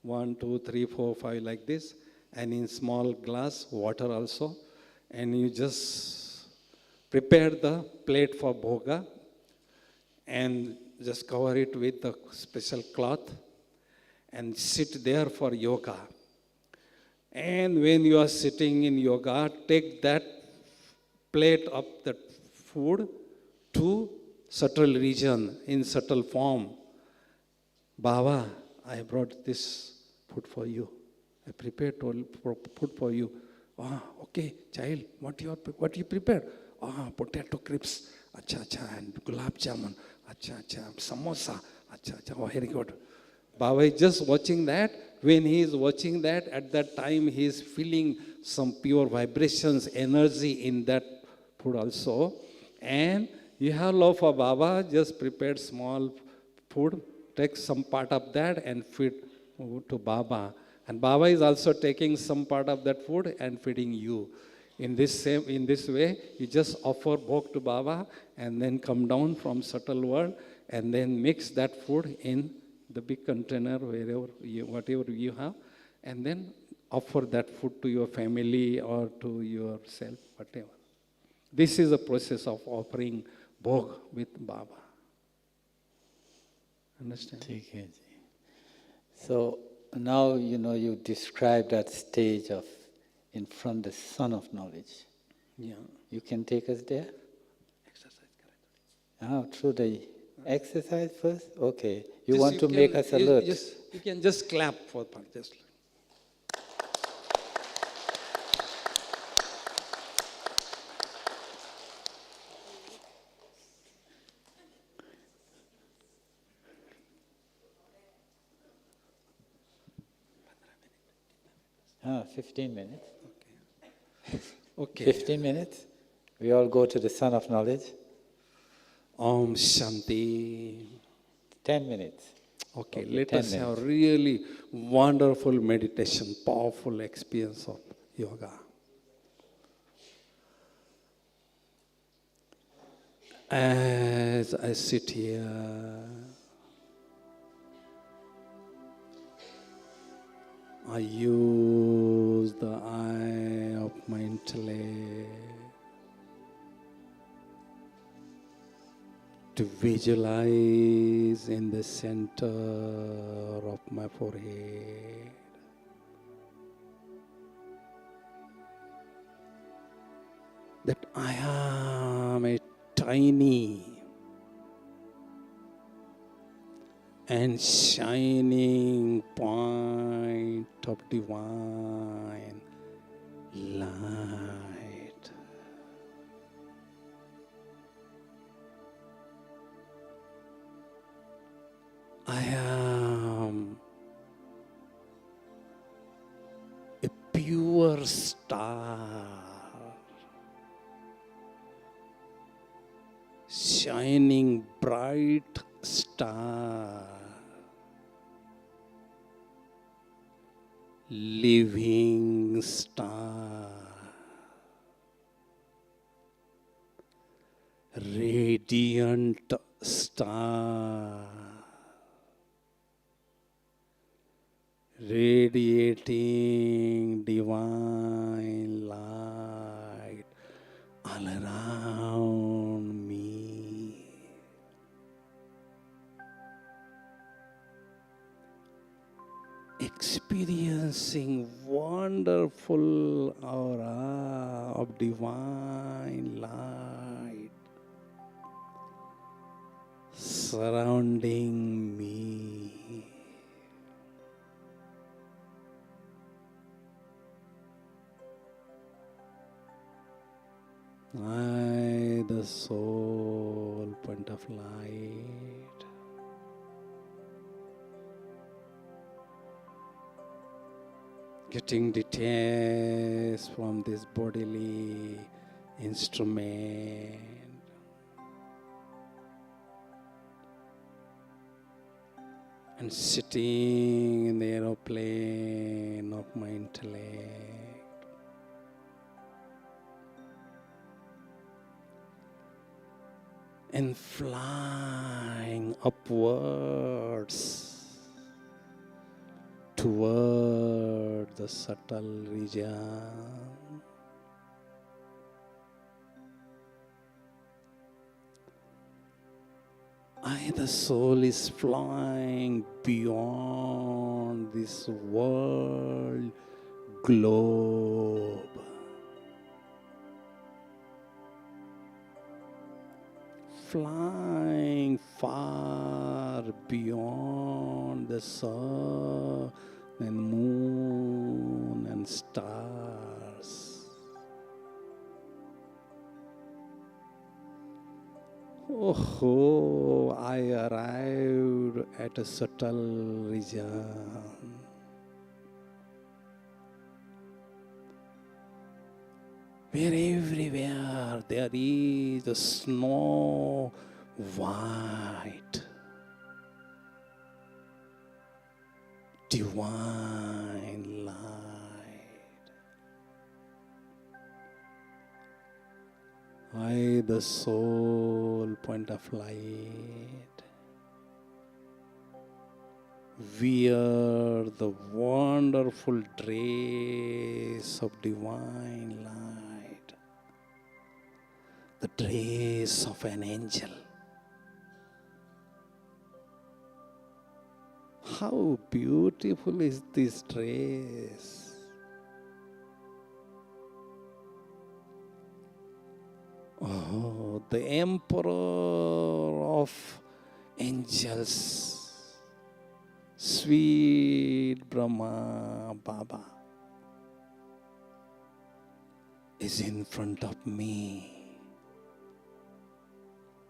Speaker 5: 1, 2, 3, 4, 5 like this, and in small glass, water also, and you just prepare the plate for bhoga and just cover it with the special cloth and sit there for yoga. And when you are sitting in yoga, take that plate of that food to subtle region, in subtle form. Baba, I brought this food for you. I prepared food for you. Ah, okay, child, what you prepared? Ah, potato crisps. Acha, acha, and gulab jamun. Acha, acha, samosa. Acha, acha, oh, very good. Baba is just watching that. When he is watching that, at that time he is feeling some pure vibrations, energy in that food also. And you have love for Baba, just prepared small food, take some part of that and feed to Baba. And Baba is also taking some part of that food and feeding you. In this way, you just offer bhog to Baba and then come down from subtle world and then mix that food in the big container, whatever you have, and then offer that food to your family or to yourself, whatever. This is the process of offering bhog with Baba. Understand?
Speaker 2: Okay. So now you describe that stage of in front of the Son of Knowledge.
Speaker 5: Yeah.
Speaker 2: You can take us there?
Speaker 5: Exercise.
Speaker 2: Through the exercise first? Okay. You
Speaker 5: Just
Speaker 2: want to make us alert?
Speaker 5: You can just clap for part. Just.
Speaker 2: 15 minutes.
Speaker 5: Okay.
Speaker 2: 15 minutes. We all go to the Son of Knowledge.
Speaker 5: Om Shanti.
Speaker 2: 10 minutes.
Speaker 5: Okay, let
Speaker 2: 10
Speaker 5: us
Speaker 2: minutes.
Speaker 5: have really wonderful meditation, powerful experience of yoga. As I sit here, I use the eye of my intellect to visualize in the center of my forehead. That I am a tiny and shining point of divine light. I am a pure star shining bright star, living star, radiant star, radiating divine light all around me. Experiencing wonderful aura of divine light surrounding me. I, the sole point of light, getting detached from this bodily instrument, and sitting in the aeroplane of my intellect, and flying upwards toward the subtle region. I, the soul, is flying beyond this world globe, flying far beyond the sun and moon and stars. Oh, I arrived at a subtle region. Where everywhere there is a snow white, divine light. I, the sole point of light, wear the wonderful dress of divine light, the dress of an angel. How beautiful is this dress! Oh, the emperor of angels, sweet Brahma Baba, is in front of me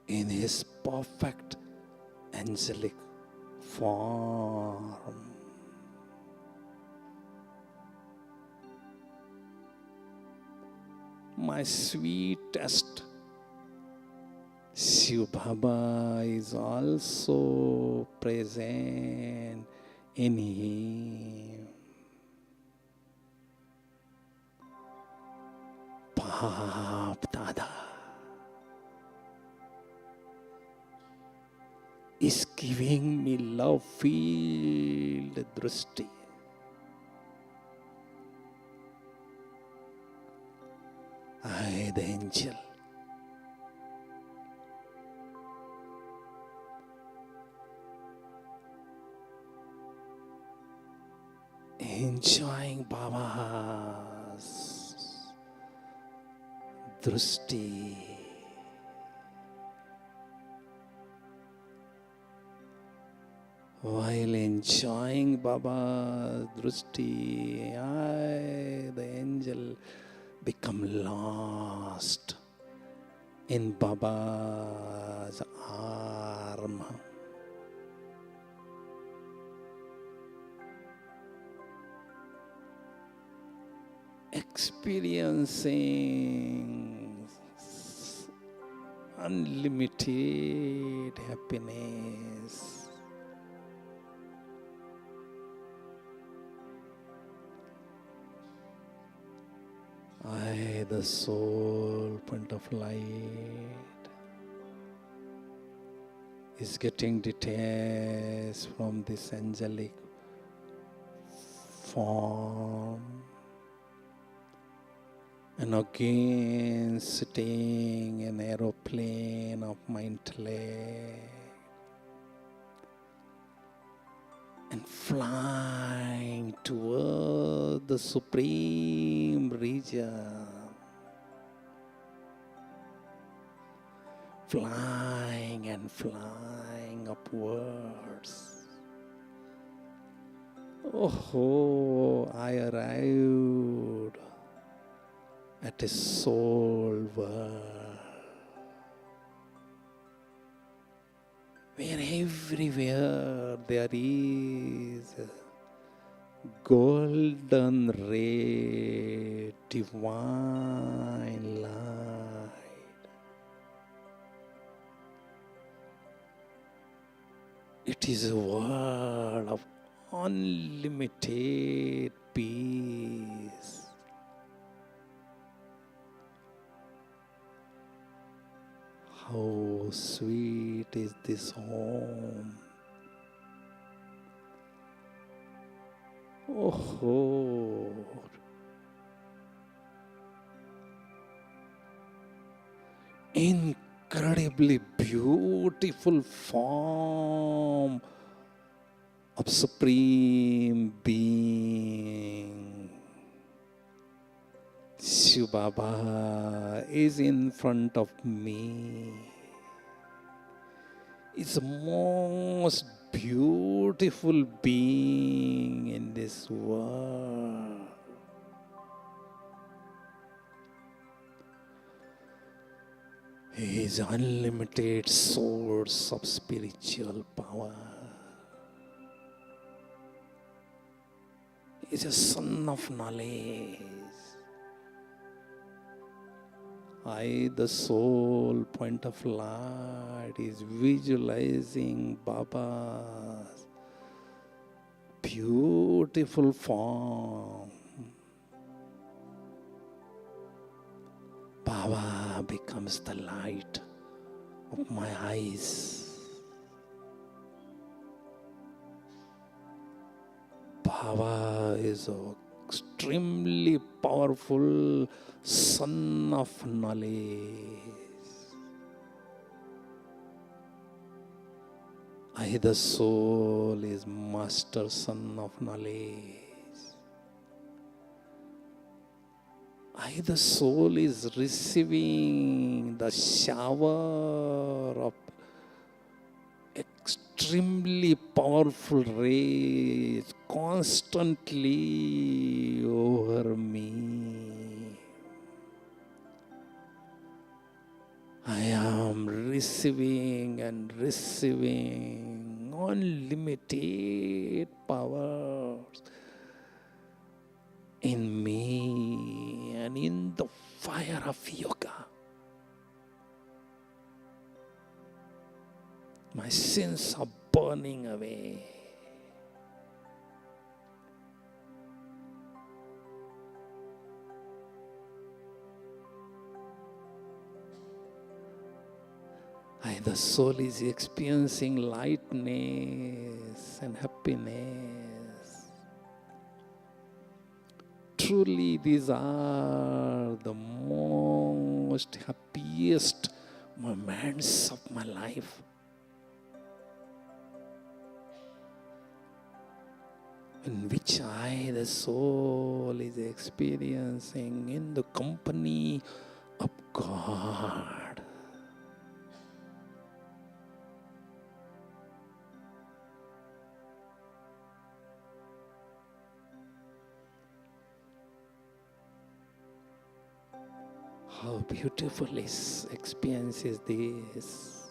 Speaker 5: in his perfect angelic form. My sweetest Shiv Baba is also present in him. Bap Dada is giving me love-filled drishti. I, the angel, enjoying Baba's drishti. While enjoying Baba's drishti, I, the angel, become lost in Baba's arm. Experiencing unlimited happiness. I, the soul point of light, is getting detached from this angelic form and again sitting in aeroplane of my intellect and flying toward the supreme region, flying and flying upwards. Oh, I arrived at a soul world where everywhere there is golden ray, divine light. It is a world of unlimited peace. How sweet is this home. Oh, incredibly beautiful form of Supreme Being. Shiv Baba is in front of me. It's the most beautiful being in this world. He is unlimited source of spiritual power. He is a son of knowledge. I, the soul point of light, is visualizing Baba's beautiful form. Baba becomes the light of my eyes. Baba is an extremely powerful son of knowledge. I, the soul, is master son of knowledge. I, the soul, is receiving the shower of extremely powerful rays constantly over me. I am receiving and receiving unlimited powers in me and in the fire of yoga. My sins are burning away. The soul is experiencing lightness and happiness. Truly, these are the most happiest moments of my life. In which I, the soul, is experiencing in the company of God. How beautiful this experience is this.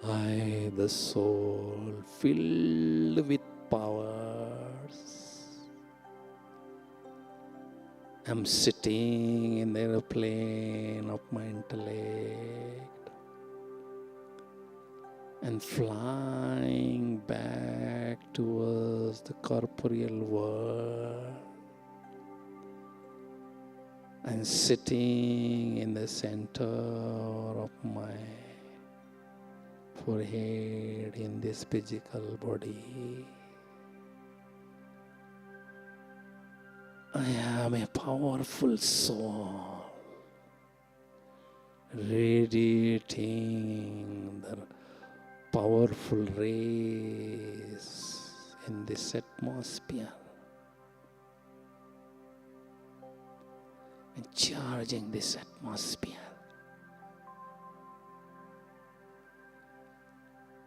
Speaker 5: I, the soul, filled with powers, I'm sitting in the airplane of my intellect and flying back towards the corporeal world and sitting in the center of my forehead in this physical body. I am a powerful soul, radiating the powerful rays in this atmosphere and charging this atmosphere.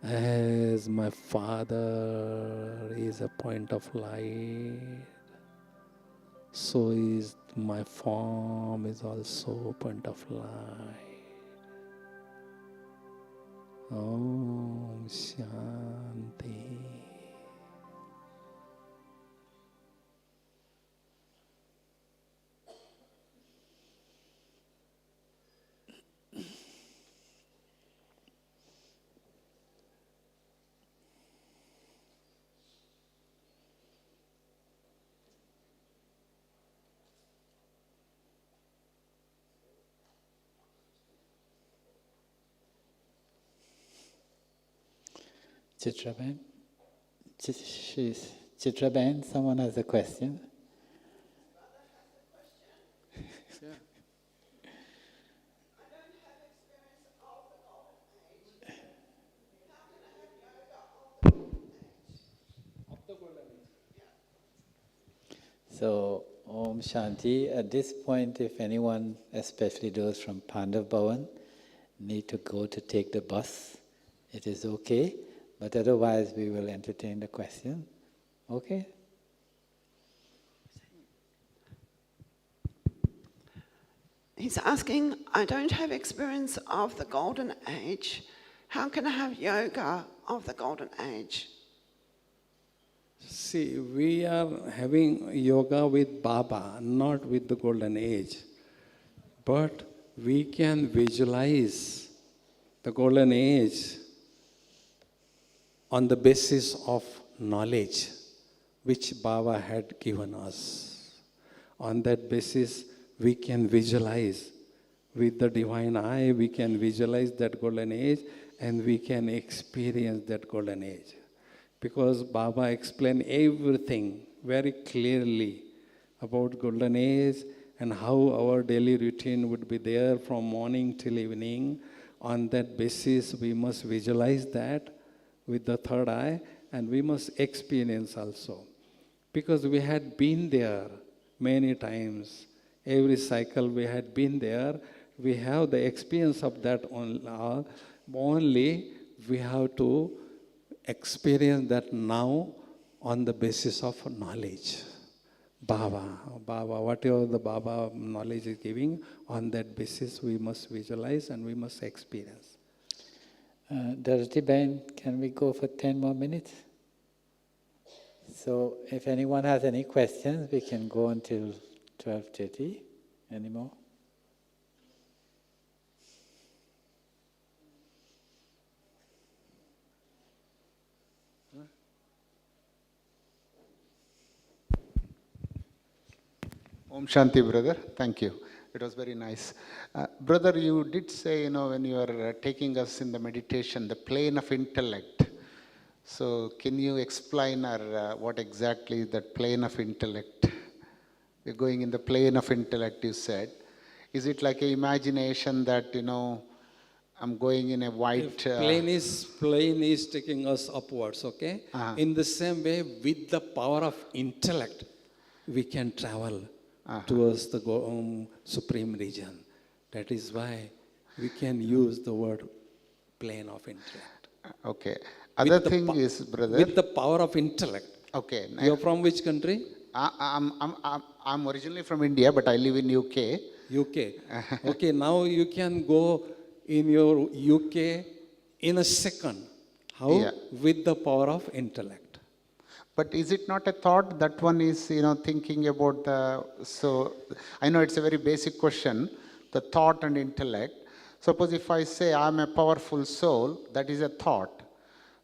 Speaker 5: As my Father is a point of light, so is my form is also a point of light. Om Shanti.
Speaker 2: Chitraben? Chitraben, someone has a question? So, Om Shanti. At this point, if anyone, especially those from Pandav Bhavan, need to go to take the bus, it is okay. But otherwise, we will entertain the question. Okay?
Speaker 6: He's asking, I don't have experience of the golden age. How can I have yoga of the golden age?
Speaker 5: See, we are having yoga with Baba, not with the golden age. But we can visualize the golden age on the basis of knowledge which Baba had given us. On that basis, we can visualize with the divine eye, we can visualize that golden age and we can experience that golden age. Because Baba explained everything very clearly about golden age and how our daily routine would be there from morning till evening. On that basis, we must visualize that with the third eye, and we must experience also. Because we had been there many times. Every cycle we had been there. We have the experience of that only we have to experience that now on the basis of knowledge. Baba, whatever the Baba knowledge is giving, on that basis we must visualize and we must experience.
Speaker 2: Darati Ben, can we go for 10 more minutes? So if anyone has any questions, we can go until 12:30. Any more?
Speaker 7: Om Shanti, brother. Thank you. It was very nice. Brother, you did say, when you are taking us in the meditation, the plane of intellect. So can you explain what exactly is that plane of intellect? We're going in the plane of intellect, you said. Is it like an imagination that, I'm going in a white...
Speaker 5: Plane is taking us upwards, okay? In the same way, with the power of intellect, we can travel towards the supreme region. That is why we can use the word plane of intellect.
Speaker 7: Okay. Other thing is, brother...
Speaker 5: With the power of intellect.
Speaker 7: Okay.
Speaker 5: You're from which country?
Speaker 7: I'm originally from India, but I live in UK.
Speaker 5: UK. Okay, now you can go in your UK in a second. How?
Speaker 7: Yeah.
Speaker 5: With the power of intellect.
Speaker 7: But is it not a thought? That one is, thinking about so I know it's a very basic question, the thought and intellect. Suppose if I say I'm a powerful soul, that is a thought.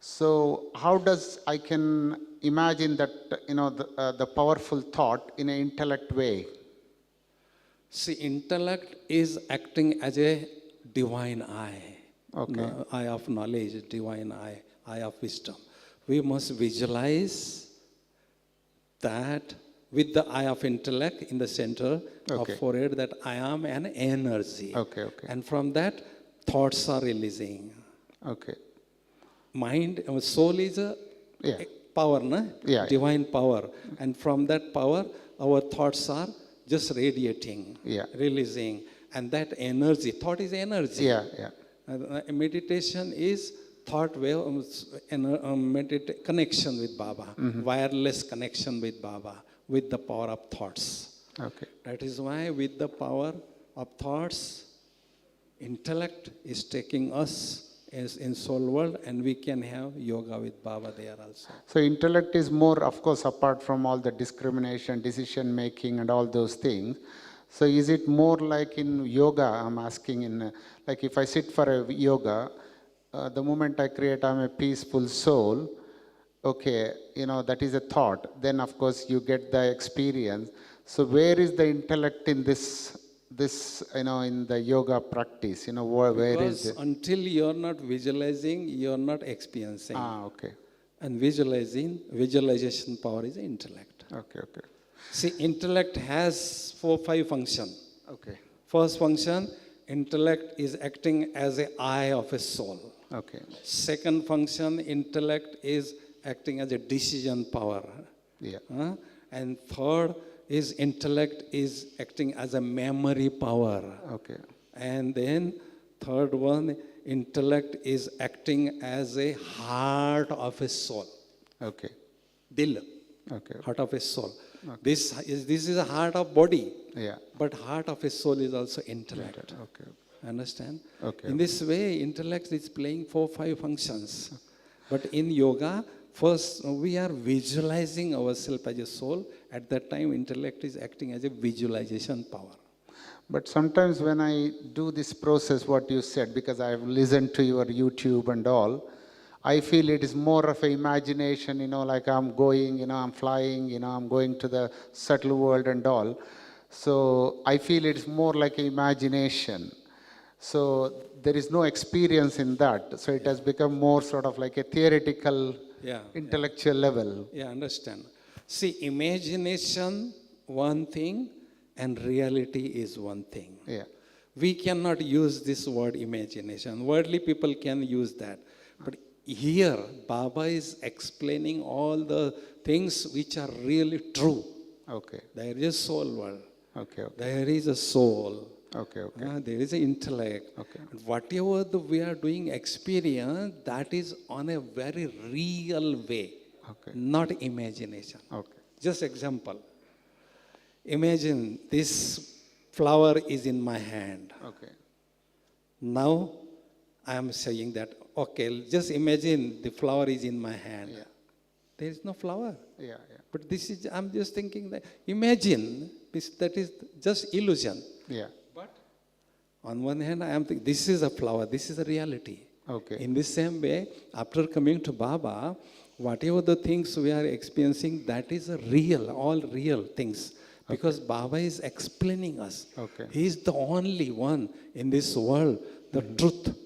Speaker 7: So how does I can imagine that, the powerful thought in an intellect way?
Speaker 5: See, intellect is acting as a divine eye.
Speaker 7: Okay.
Speaker 5: Eye of knowledge, divine eye of wisdom. We must visualize that with the eye of intellect in the center
Speaker 7: Okay.
Speaker 5: of forehead, that I am an energy.
Speaker 7: Okay, okay.
Speaker 5: And from that, thoughts are releasing.
Speaker 7: Okay.
Speaker 5: Mind, soul is a
Speaker 7: Yeah.
Speaker 5: power, na?
Speaker 7: Yeah.
Speaker 5: Divine power. And from that power, our thoughts are just radiating,
Speaker 7: Yeah.
Speaker 5: releasing. And that energy, thought is energy.
Speaker 7: Yeah, yeah.
Speaker 5: Meditation is thought wave, connection with Baba, wireless connection with Baba, with the power of thoughts.
Speaker 7: Okay.
Speaker 5: That is why with the power of thoughts, intellect is taking us as in soul world, and we can have yoga with Baba there also.
Speaker 7: So intellect is more, of course, apart from all the discrimination, decision making and all those things. So is it more like in yoga, I'm asking, like if I sit for a yoga, the moment I create, I'm a peaceful soul, okay, that is a thought. Then, of course, you get the experience. So where is the intellect in this in the yoga practice? Where
Speaker 5: Because
Speaker 7: is it?
Speaker 5: until you're not visualizing, you're not experiencing.
Speaker 7: Okay.
Speaker 5: And visualization power is intellect.
Speaker 7: Okay, okay.
Speaker 5: See, intellect has 4-5 functions.
Speaker 7: Okay.
Speaker 5: First function, intellect is acting as an eye of a soul.
Speaker 7: Okay.
Speaker 5: Second function, intellect is acting as a decision power.
Speaker 7: Yeah.
Speaker 5: And third is intellect is acting as a memory power.
Speaker 7: Okay.
Speaker 5: And then third one, intellect is acting as a heart of a soul.
Speaker 7: Okay.
Speaker 5: Dil,
Speaker 7: Okay.
Speaker 5: heart of a soul. This is a heart of body,
Speaker 7: Yeah.
Speaker 5: but heart of a soul is also intellect.
Speaker 7: Okay.
Speaker 5: Understand?
Speaker 7: Okay.
Speaker 5: In this way, intellect is playing 4-5 functions. But in yoga, first we are visualizing ourselves as a soul. At that time, intellect is acting as a visualization power.
Speaker 7: But sometimes when I do this process, what you said, because I've listened to your YouTube and all, I feel it is more of an imagination, like I'm going, I'm flying, I'm going to the subtle world and all. So I feel it's more like an imagination. So there is no experience in that. So it has become more sort of like a theoretical, intellectual level.
Speaker 5: Yeah, understand. See, imagination, one thing, and reality is one thing.
Speaker 7: Yeah.
Speaker 5: We cannot use this word imagination. Worldly people can use that. But here, Baba is explaining all the things which are really true.
Speaker 7: Okay.
Speaker 5: There is a soul world.
Speaker 7: Okay. Okay.
Speaker 5: There is a soul.
Speaker 7: Okay. Okay.
Speaker 5: There is an intellect.
Speaker 7: Okay.
Speaker 5: Whatever we are doing experience, that is on a very real way.
Speaker 7: Okay.
Speaker 5: Not imagination.
Speaker 7: Okay.
Speaker 5: Just example. Imagine this flower is in my hand.
Speaker 7: Okay.
Speaker 5: Now I am saying that, okay, just imagine the flower is in my hand.
Speaker 7: Yeah.
Speaker 5: There is no flower.
Speaker 7: Yeah.
Speaker 5: But this is, I'm just thinking that, imagine, that is just illusion.
Speaker 7: Yeah.
Speaker 5: But on one hand, I am thinking, this is a flower, this is a reality.
Speaker 7: Okay.
Speaker 5: In the same way, after coming to Baba, whatever the things we are experiencing, that is a real, all real things. Because Baba is explaining us.
Speaker 7: Okay.
Speaker 5: He is the only one in this world, the truth,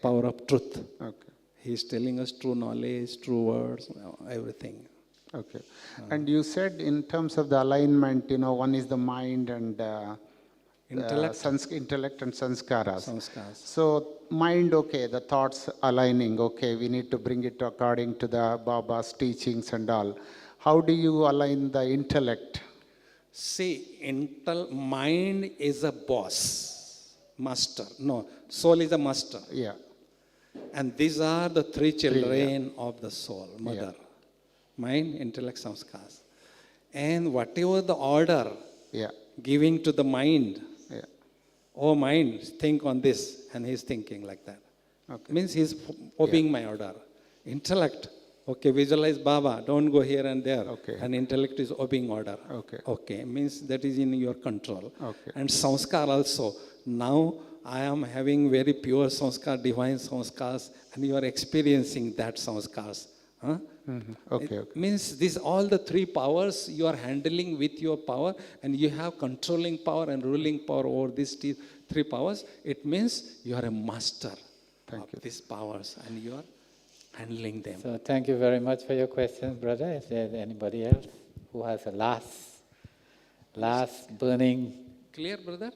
Speaker 5: power of truth.
Speaker 7: Okay.
Speaker 5: He is telling us true knowledge, true words, everything.
Speaker 7: Okay. And you said in terms of the alignment, one is the mind and
Speaker 5: Intellect.
Speaker 7: Intellect and sanskaras.
Speaker 5: Sanskars.
Speaker 7: So mind, okay, the thoughts aligning, okay, we need to bring it according to the Baba's teachings and all. How do you align the intellect?
Speaker 5: See, mind is a boss, master. No, soul is a master.
Speaker 7: Yeah.
Speaker 5: And these are the three children of the soul, mother. Mind, intellect, samskars. And whatever the order giving to the mind, oh mind, think on this, and he's thinking like that.
Speaker 7: Okay.
Speaker 5: Means he's obeying my order. Intellect, Okay, visualize Baba, don't go here and there.
Speaker 7: Okay.
Speaker 5: And intellect is obeying order.
Speaker 7: Okay.
Speaker 5: Okay, means that is in your control.
Speaker 7: Okay.
Speaker 5: And sanskar also. Now I am having very pure sanskar, divine sanskars, and you are experiencing that sanskars. Huh?
Speaker 7: Okay,
Speaker 5: It
Speaker 7: okay.
Speaker 5: means these all the three powers you are handling with your power, and you have controlling power and ruling power over these three powers. It means you are a master of these powers, and you are handling them.
Speaker 2: So thank you very much for your questions, brother. Is there anybody else who has a last burning?
Speaker 5: Clear, brother?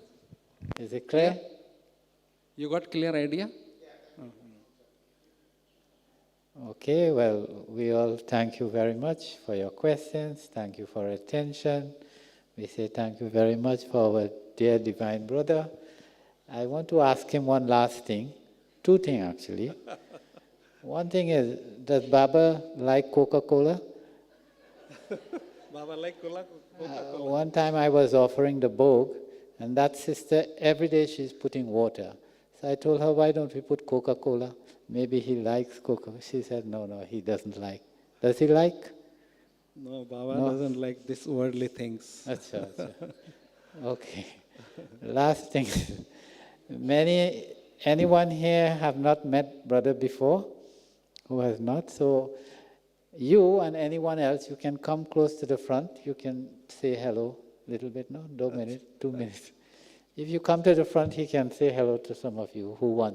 Speaker 2: Is it clear?
Speaker 5: You got clear idea?
Speaker 2: Okay, well, we all thank you very much for your questions. Thank you for your attention. We say thank you very much for our dear divine brother. I want to ask him one last thing. Two things, actually. One thing is, does Baba like Coca-Cola?
Speaker 5: Baba like Coca-Cola.
Speaker 2: One time I was offering the Bhog, and that sister, every day she's putting water. So I told her, why don't we put Coca-Cola? Maybe he likes Coca-Cola. She said, no, he doesn't like. Does he like?
Speaker 5: No, Baba
Speaker 2: No?
Speaker 5: doesn't like these worldly things.
Speaker 2: Acha. Okay. Last thing. Anyone here have not met brother before? Who has not? So you and anyone else, you can come close to the front. You can say hello a little bit, no? 2 minutes. If you come to the front, he can say hello to some of you who want.